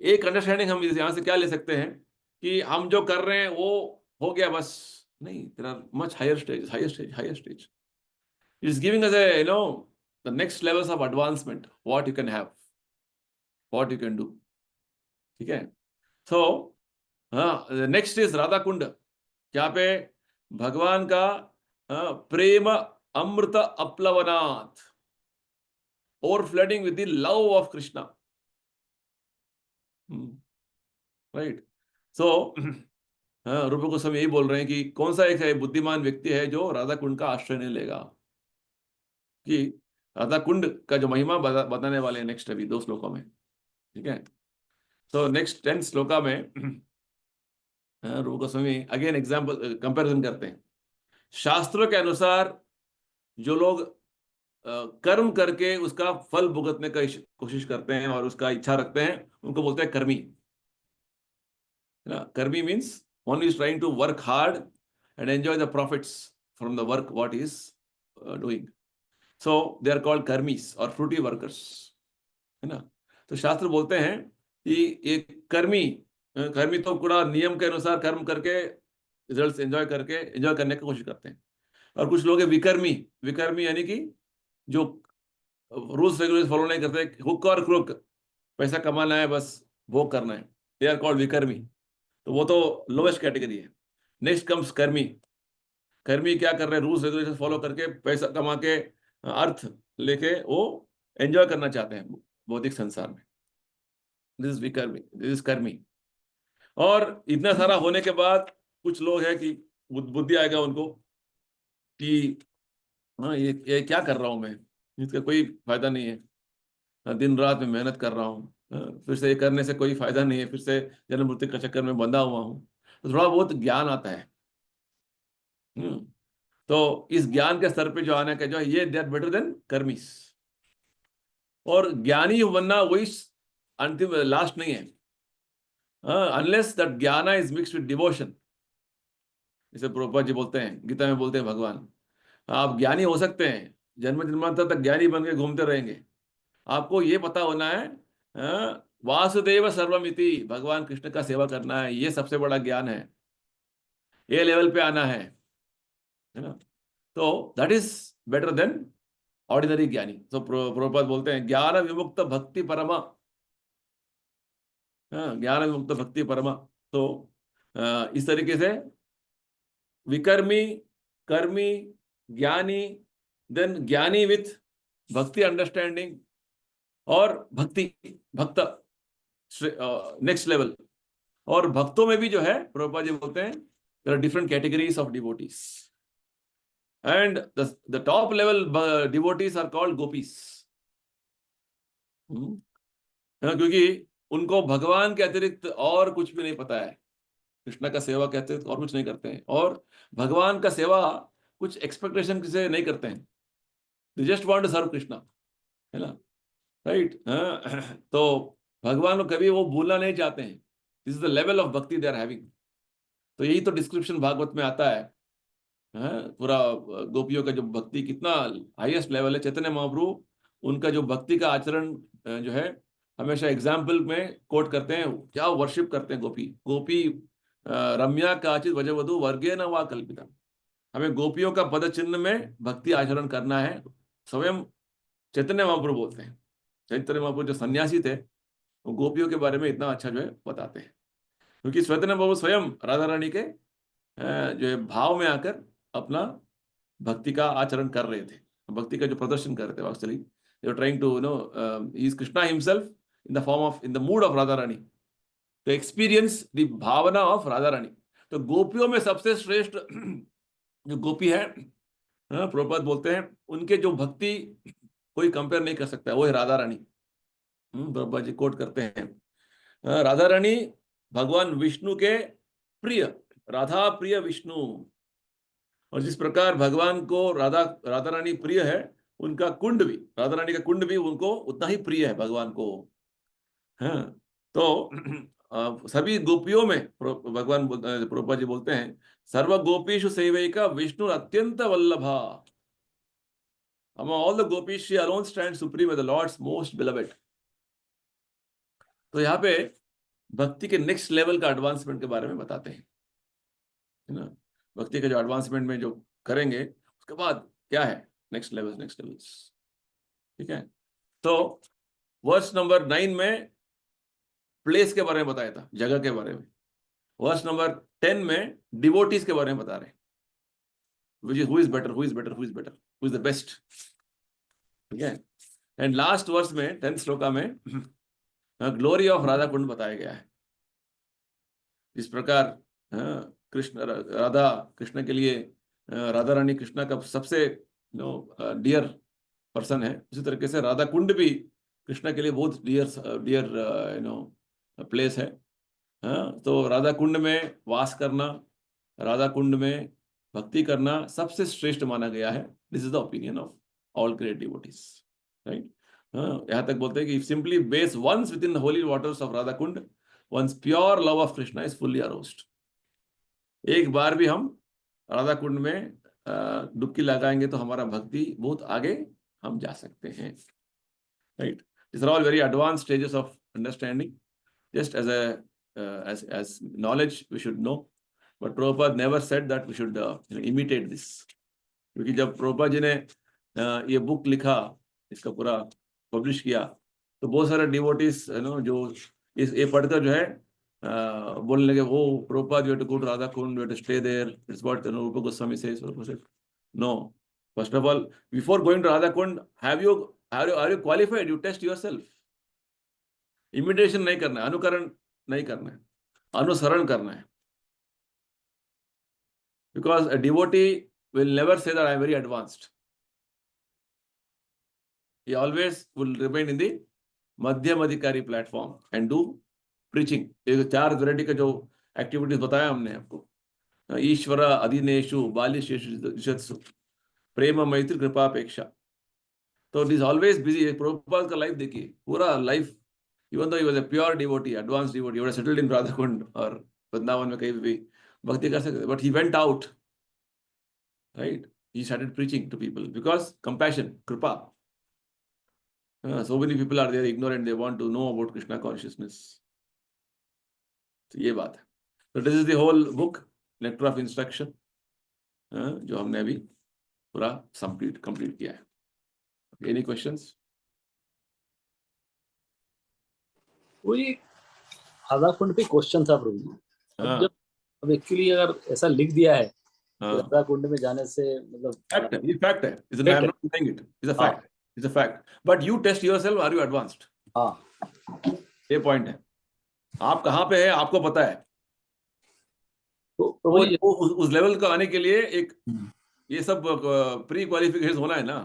एक अंडरस्टैंडिंग हम यहाँ से क्या ले सकते हैं कि हम जो कर रहे हैं वो हो गया बस नहीं, there are much higher stage। It is giving us a, the next levels of advancement, what you can have, what you can do। ठीक है, so next is Radha Kund, क्या पे भगवान का प्रेम अमृत अपलवनाथ, over flooding with the love of Krishna, right. So हाँ, रूप गोस्वामी यही बोल रहे हैं कि कौन सा एक है बुद्धिमान व्यक्ति है जो राधा कुंड का आश्रय नहीं लेगा, कि राधा कुंड का जो महिमा बताने वाले हैं नेक्स्ट अभी 2 श्लोकों में। ठीक है, तो नेक्स्ट 10 श्लोका में रूप गोस्वामी अगेन एग्जाम्पल कंपैरिजन करते हैं। शास्त्रों के अनुसार जो लोग कर्म करके उसका फल भुगतने का कोशिश करते हैं और उसका इच्छा रखते हैं, उनको बोलते हैं कर्मी। कर्मी means one is trying to work hard and enjoy the profits from the work what he is doing. So they are called karmis or fruity workers, है ना। तो शास्त्र बोलते हैं कि एक कर्मी तो पूरा नियम के अनुसार कर्म करके रिजल्ट्स एंजॉय करने की कोशिश करते हैं, और कुछ लोग हैं विकर्मी यानी कि जो रूल्स रेगुलेशन फॉलो नहीं करते, हुक और क्रुक, पैसा कमाना है बस, भोग करना है, दे आर कॉल्ड विकर्मी। तो वो तो लोवेस्ट कैटेगरी है। नेक्स्ट कम्स कर्मी क्या कर रहे हैं, रूल्स रेगुलेशन फॉलो करके पैसा कमा के अर्थ लेके वो एंजॉय करना चाहते हैं भौतिक संसार में, दिस इज विकर्मी, दिस इज कर्मी। और इतना सारा होने के बाद कुछ लोग हैं कि बुद्धि आएगा उनको कि हाँ ये क्या कर रहा हूं मैं, इसका कोई फायदा नहीं है, दिन रात में मेहनत कर रहा हूँ, फिर से ये करने से कोई फायदा नहीं है, फिर से जन्म मृत्यु के चक्कर में बंधा हुआ हूँ। तो थोड़ा बहुत ज्ञान आता है। तो इस ज्ञान के स्तर पे जो आने का जो है, ये दे आर बेटर देन कर्मीस। और ज्ञानी बनना वही अंतिम लास्ट नहीं है, अनलेस दैट ज्ञान इज मिक्स्ड विद डिवोशन। जैसे प्रभुपाद जी बोलते हैं, गीता में बोलते हैं भगवान, आप ज्ञानी हो सकते हैं, जन्म जन्मांतर तक ज्ञानी बन के घूमते रहेंगे, आपको ये पता होना है वासुदेव सर्वमिति, भगवान कृष्ण का सेवा करना है, ये सबसे बड़ा ज्ञान है, ये लेवल पे आना है ना। तो that is better than ordinary ज्ञानी। तो प्रभुपाद बोलते हैं ज्ञान विमुक्त भक्ति परमा, ज्ञान विमुक्त भक्ति परमा। तो इस तरीके से विकर्मी, कर्मी, ज्ञानी, देन ज्ञानी विथ भक्ति अंडरस्टैंडिंग, और भक्त नेक्स्ट लेवल। और भक्तों में भी जो है प्रभुपाद जी बोलते हैं there are different categories of devotees, and the top level devotees are called gopis, क्योंकि उनको भगवान के अतिरिक्त और कुछ भी नहीं पता है, कृष्ण का सेवा के अतिरिक्त और कुछ नहीं करते हैं, और भगवान का सेवा कुछ एक्सपेक्टेशन से नहीं करते हैं, they just want to serve Krishna, है ना, राइट। तो भगवान को कभी वो भूलना नहीं चाहते हैं, this is the level of भक्ति दे आर हैविंग। तो यही तो डिस्क्रिप्शन भागवत में आता है, पूरा गोपियों का जो भक्ति कितना हाईएस्ट लेवल है। चैतन्य महाप्रभु उनका जो भक्ति का आचरण जो है हमेशा एग्जाम्पल में कोट करते हैं, क्या वर्शिप करते हैं गोपी रम्या काचित वजवधु वर्गे न वा कल्पिता। हमें गोपियों का पद चिन्ह में भक्ति आचरण करना है, स्वयं चैतन्य महाप्रभु बोलते हैं। चैतन्य महाप्रभु जो सन्यासी थे वो गोपियों के बारे में इतना अच्छा जो है बताते हैं, क्योंकि चैतन्य महाप्रभु स्वयं राधा रानी के जो है भाव में आकर अपना भक्ति का आचरण कर रहे थे, भक्ति का जो प्रदर्शन कर रहे थे। Actually they were trying to is Krishna himself in the form of, in the mood of Radha Rani, to experience the bhavana of Radha Rani. तो गोपियों में सबसे श्रेष्ठ जो गोपी है, प्रभुपाद बोलते हैं उनके जो भक्ति कोई कंपेयर नहीं कर सकता, वो है राधा रानी। प्रभुपाद जी कोट करते हैं, राधा रानी भगवान विष्णु के प्रिय, राधा प्रिय विष्णु। और जिस प्रकार भगवान को राधा रानी प्रिय है, उनका कुंड भी, राधा रानी का कुंड भी उनको उतना ही प्रिय है भगवान को। तो सभी गोपियों में भगवान प्रभुपाद जी बोलते हैं सर्व गोपीषु सेवैका विष्णु अत्यंत वल्लभा, among all the gopis she alone stands supreme as the Lord's most beloved। तो यहाँ पे भक्ति के नेक्स्ट लेवल का एडवांसमेंट के बारे में बताते हैं, है ना। भक्ति के जो एडवांसमेंट में जो करेंगे उसके बाद क्या है नेक्स्ट लेवल्स। ठीक है, तो वर्स नंबर 9 में प्लेस के बारे में बताया था, जगह के बारे में। वर्स नंबर 10 में डिवोटीज के बारे में बता रहे हैं, which is who is better, who is the best। ठीक है, एंड लास्ट वर्स में 10th श्लोका में ग्लोरी ऑफ राधा कुंड बताया गया है। इस प्रकार कृष्ण राधा कृष्ण के लिए राधा रानी कृष्णा का सबसे डियर पर्सन है, उसी तरीके से राधा कुंड भी कृष्णा के लिए बहुत डियर प्लेस है। हाँ, तो राधा कुंड में वास करना, राधा कुंड में भक्ति करना सबसे श्रेष्ठ माना गया है। This is the opinion of all great devotees, right. यहाँ तक बोलते हैं कि simply bathes once within the holy waters of Radha Kund, once pure love of Krishna is fully aroused. एक बार भी हम राधा कुंड में डुबकी लगाएंगे तो हमारा भक्ति बहुत आगे हम जा सकते हैं, right. These are all very advanced stages of understanding. Just as as knowledge we should know, but Prabhupada never said that we should imitate this. क्योंकि जब प्रभुपाद जी ने ये बुक लिखा, इसका पूरा पब्लिश किया, तो बहुत सारे डिवोटीज जो ये पढ़कर जो है बोलने लगे, वो Prabhupada you have to go to Radha Kund, you have to stay there, it's what Rupa Goswami says. No, first of all before going to Radha Kund are you qualified? You test yourself. Imitation नहीं करना है, अनुकरण नहीं करना है, अनुसरण करना है। Because a devotee will never say that I am very advanced. He always will remain in the मध्यम अधिकारी प्लेटफॉर्म and do preaching. ये 4 वैरायटी का जो एक्टिविटीज बताया हमने आपको, ईश्वर अधीनेषु बालिशेषु प्रेम मैत्री कृपापेक्षा, तो it is always busy. Prabhupada का लाइफ देखिए, पूरा life, even though he was a pure devotee, advance devotee, वो सेटल्ड इन राधा कुंड और वृंदावन में कहीं भी भक्ति कर सकते, but he went out, right. He started preaching to people because compassion, kripa. So many people are there ignorant, they want to know about Krishna consciousness. तो ये बात है। तो this is the whole book nectar of instruction, जो हमने अभी पूरा complete किया है। Any questions?
वही राधा कुंड पे क्वेश्चन था प्रभु जी। अब एक्चुअली अगर ऐसा लिख दिया है कि राधा कुंड में जाने से मतलब
fact है, I'm not saying it, it's a fact, it's a fact, but you test yourself, are you advanced? हाँ, ये पॉइंट है। आप कहाँ पे है आपको पता है, तो उस लेवल का आने के लिए एक ये सब प्री क्वालिफिकेशन होना है ना।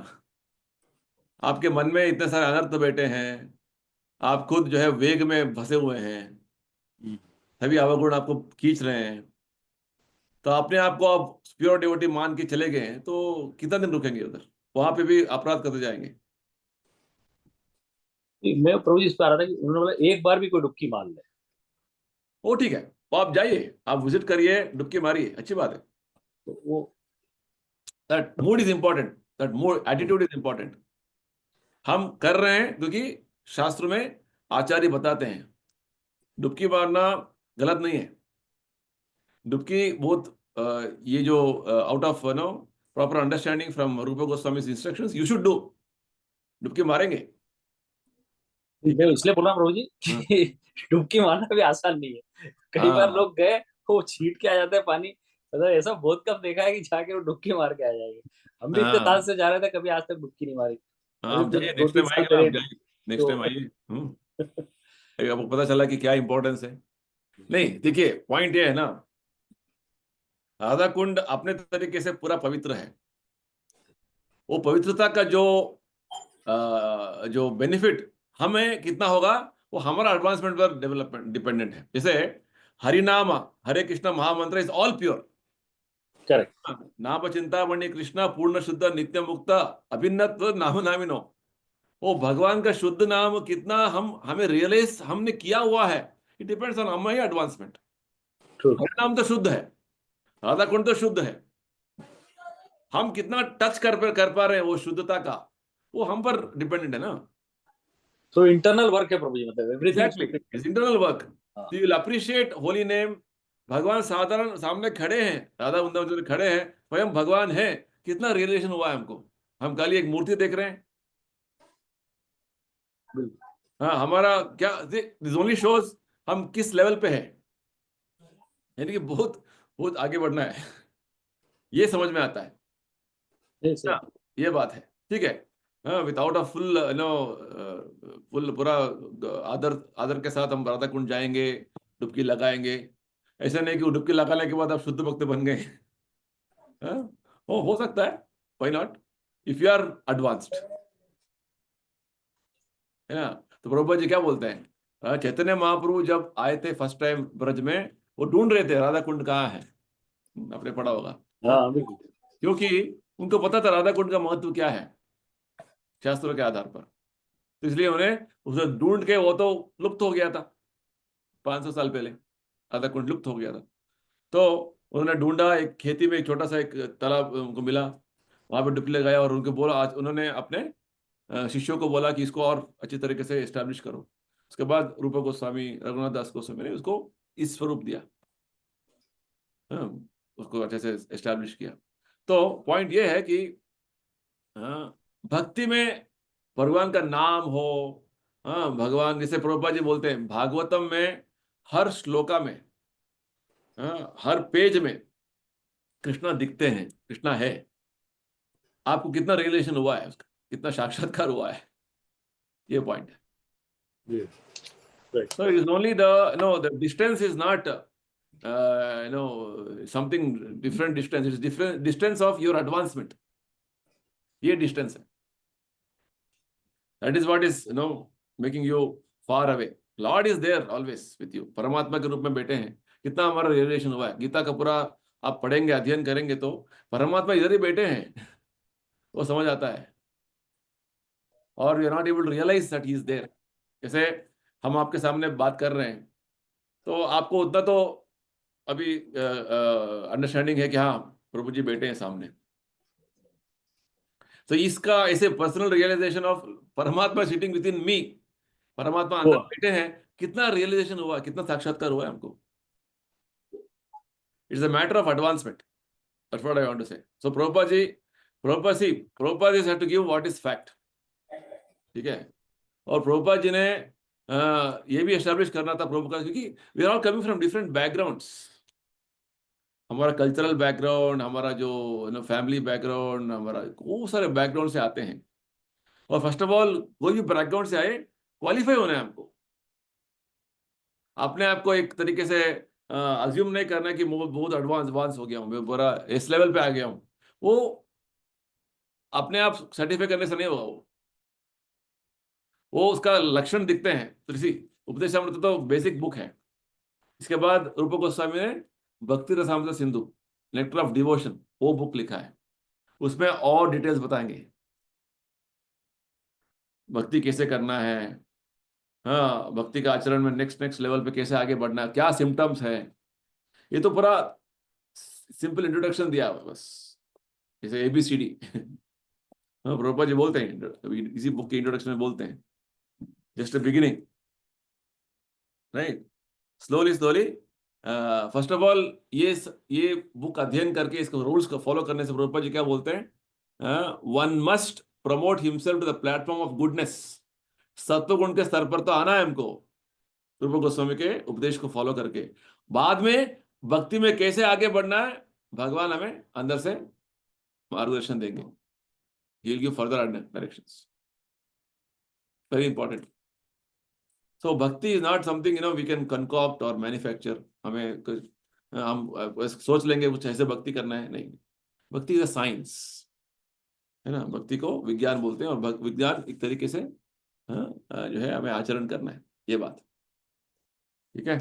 आपके मन में इतने सारे अनर्थ बैठे हैं, आप खुद जो है वेग में फंसे हुए हैं, सभी अवगुण आपको खींच रहे हैं, तो अपने आप को आप प्योर डिवोटी मान के चले गए हैं, तो कितना दिन रुकेंगे उधर, वहां पे भी अपराध करते जाएंगे।
मैं प्रभु जी इस पर आ रहा था कि उन्होंने बोला एक बार भी कोई डुबकी मार ले,
वो ठीक है, तो आप जाइए, आप विजिट करिए, डुबकी मारिए, अच्छी बात है।
तो वो
that mood is important, that mood attitude is important. हम कर रहे हैं क्योंकि शास्त्र में आचार्य बताते हैं डुबकी मारना गलत नहीं है। डुबकी बहुत ये जो out of proper understanding from Rupa Goswamis instructions, you should do, डुबकी मारेंगे।
मैं इसलिए बोला प्रभु जी कि डुबकी मारना भी आसान नहीं है। कई बार लोग गए, वो छीट के आ जाते हैं पानी, मतलब ऐसा बहुत कम देखा है कि जाके वो डुबकी मार के आ जाएंगे। हम भी इतने साल से जा रहे थे, कभी आज तक डुबकी नहीं मारी।
नेक्स्ट टाइम आइए, आपको पता चला कि क्या इंपॉर्टेंस है। नहीं, देखिए पॉइंट ये है ना, राधा कुंड अपने तरीके से पूरा पवित्र है। वो पवित्रता का जो बेनिफिट हमें कितना होगा, वो हमारा एडवांसमेंट पर डेवलपमेंट डिपेंडेंट है। जैसे हरिनाम, हरे कृष्णा महामंत्र इज ऑल प्योर,
करेक्ट।
नाम चिंतामणि कृष्णा पूर्ण शुद्ध नित्य मुक्त अभिन्नत्व नाम नामिनो। वो भगवान का शुद्ध नाम कितना हमें रियलाइज हमने किया हुआ है, इट डिपेंड्स ऑन हमारी एडवांसमेंट। नाम तो शुद्ध है, राधा कुंड तो शुद्ध है, हम कितना टच कर पा रहे हैं वो शुद्धता का, वो हम पर डिपेंडेंट है ना।
So internal work है प्रभु जी, मतलब everything
is internal work. So you will appreciate holy name. भगवान साधारण सामने खड़े हैं, राधा वृंदावन में खड़े हैं, स्वयं भगवान है, कितना रियलाइजेशन हुआ है हमको। हम खाली एक मूर्ति देख रहे हैं। हाँ, हमारा क्या दिस ओनली शोज हम किस लेवल पे है, यानी कि बहुत बहुत आगे बढ़ना है, ये समझ में आता है। ये बात है, ठीक है। विदाउट अ फुल फुल पूरा आदर के साथ हम राधा कुंड जाएंगे, डुबकी लगाएंगे, ऐसा नहीं कि डुबकी लगाने के बाद आप शुद्ध भक्त बन गए। हाँ? हो सकता है, why not, if you are advanced, है ना। तो प्रभुपाद जी क्या बोलते हैं, चैतन्य महाप्रभु जब आए थे फर्स्ट टाइम ब्रज में, वो ढूंढ रहे थे राधा कुंड कहाँ है। आपने पढ़ा होगा।
हाँ बिल्कुल।
क्योंकि उनको पता था राधा कुंड का महत्व क्या है शास्त्रों के आधार पर, तो इसलिए उन्हें उसे ढूंढ के, वो तो लुप्त हो गया था 500 साल पहले, राधा कुंड लुप्त हो गया था। तो उन्होंने ढूंढा, एक खेती में एक छोटा सा एक तालाब उनको मिला, वहां पे डुबकी लगाया और उनको बोला, आज उन्होंने अपने शिष्यों को बोला कि इसको और अच्छी तरीके से एस्टैब्लिश करो। उसके बाद रूप गोस्वामी, रघुनाथ दास गोस्वामी ने उसको इस स्वरूप दिया, उसको अच्छे से एस्टैब्लिश किया। तो पॉइंट ये है कि भक्ति में भगवान का नाम हो, भगवान, जैसे प्रभुपाद जी बोलते हैं भागवतम में हर श्लोका में, हर पेज में कृष्णा दिखते हैं, कृष्णा है। आपको कितना रियलाइजेशन हुआ है उसका, कितना साक्षात्कार हुआ है, ये पॉइंट है।
Right.
So it is only the distance is not something different distance. It is different distance of your advancement. ये distance है. That is what is making you far away. Lord is there always with you. परमात्मा के रूप में बैठे हैं। कितना हमारा रियलाइजेशन हुआ है, गीता का पूरा आप पढ़ेंगे, अध्ययन करेंगे तो परमात्मा इधर ही बैठे हैं, वो समझ आता है। और we are not able to realize that he is there. जैसे हम आपके सामने बात कर रहे हैं, तो आपको उतना तो अभी अंडरस्टैंडिंग है कि हाँ प्रभु जी बैठे हैं सामने। तो इसका ऐसे पर्सनल रियलाइजेशन ऑफ परमात्मा सिटिंग विद इन मी, परमात्मा अंदर बैठे हैं, कितना रियलाइजेशन हुआ, कितना साक्षात्कार हुआ है हमको। It's a matter of advancement, that's what I want to say. So Prabhupada ji had to give what is fact, ठीक है। और प्रभुपाद जी ने ये भी एस्टैब्लिश करना था प्रभुपाद, क्योंकि we are all coming from different backgrounds. हमारा कल्चरल बैकग्राउंड, हमारा जो फैमिली बैकग्राउंड, हमारा बहुत सारे बैकग्राउंड से आते हैं। और फर्स्ट ऑफ ऑल कोई भी बैकग्राउंड से आए, क्वालिफाई होना है हमको। अपने आप को एक तरीके से अज्यूम नहीं करना कि मैं बहुत एडवांस हो गया हूँ, मैं पूरा इस लेवल पे आ गया हूँ। वो अपने आप सर्टिफाई करने से नहीं होगा। वो उसका लक्षण दिखते हैं। तो इसी उपदेशामृत तो बेसिक बुक है। इसके बाद रूप गोस्वामी ने भक्ति Rasamrita Sindhu, nectar of devotion, वो बुक लिखा है। उसमें और डिटेल्स बताएंगे भक्ति कैसे करना है, हाँ, भक्ति का आचरण में नेक्स्ट लेवल पे कैसे आगे बढ़ना है, क्या सिम्टम्स है। ये तो पूरा सिंपल इंट्रोडक्शन दिया हुआ बस, जैसे ABCD। हाँ, प्रभुपाद जी बोलते हैं इसी बुक के इंट्रोडक्शन में, बोलते हैं just beginning, right. Slowly first of all ये बुक अध्ययन करके इसको रूल्स को फॉलो करने से प्रभुपाद जी क्या बोलते हैं, one must promote himself to the platform of goodness. सत्व गुण के स्तर पर तो आना है हमको, रूप गोस्वामी के उपदेश को फॉलो करके। बाद में भक्ति में कैसे आगे बढ़ना है, भगवान हमें अंदर से मार्गदर्शन देंगे। He will give further directions, very important. So bhakti is not something we can concoct or manufacture. हम सोच लेंगे कुछ ऐसे भक्ति करना है, नहीं। भक्ति इज अ साइंस, है ना। भक्ति को विज्ञान बोलते हैं, और विज्ञान एक तरीके से जो है हमें आचरण करना है, ये बात, ठीक है।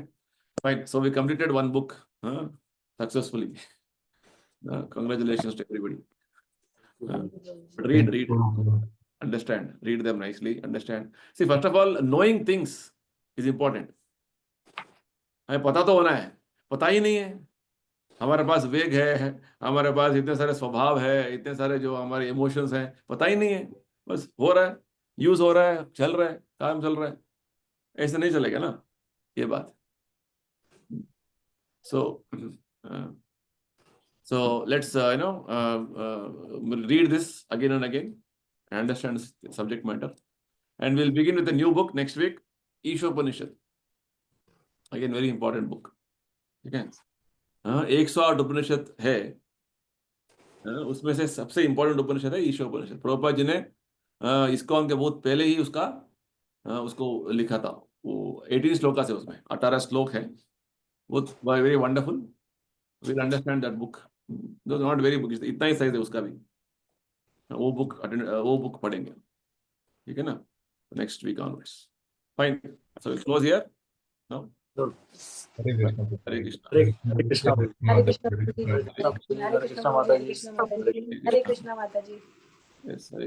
Fine, so we completed one book successfully. Congratulations to everybody. Read, understand, read them nicely, understand. See, first of all, knowing things is important. हमें पता तो होना है, पता ही नहीं है। हमारे पास वेग है, हमारे पास इतने सारे स्वभाव है, इतने सारे जो हमारे इमोशंस हैं, पता ही नहीं है। बस हो रहा है, यूज हो रहा है, चल रहा है, काम चल रहा है, ऐसे नहीं चलेगा ना, ये बात। So let's read this again and again and understand the subject matter, and we'll begin with a new book next week, Ishopanishad. Again, very important book. ठीक है, 108 उपनिषद है, उसमें से सबसे इंपॉर्टेंट उपनिषद है ईशोपनिषद। प्रभुपाद जी ने इस्कॉन के बहुत पहले ही उसको लिखा था। वो 18 श्लोका से, उसमें 18 श्लोक है, both very wonderful. We'll understand that book. Though not very book, इतना ही size है उसका भी. वो book पढ़ेंगे, ठीक है ना? Next week onwards. Fine. So we'll close here. No.
Hare Krishna.
Hare Krishna.
Hare Krishna
Hare Krishna
Hare
माता जी,
Krishna.
हरे कृष्ण माता जी, हरे कृष्ण माता जी,
Yes. Hare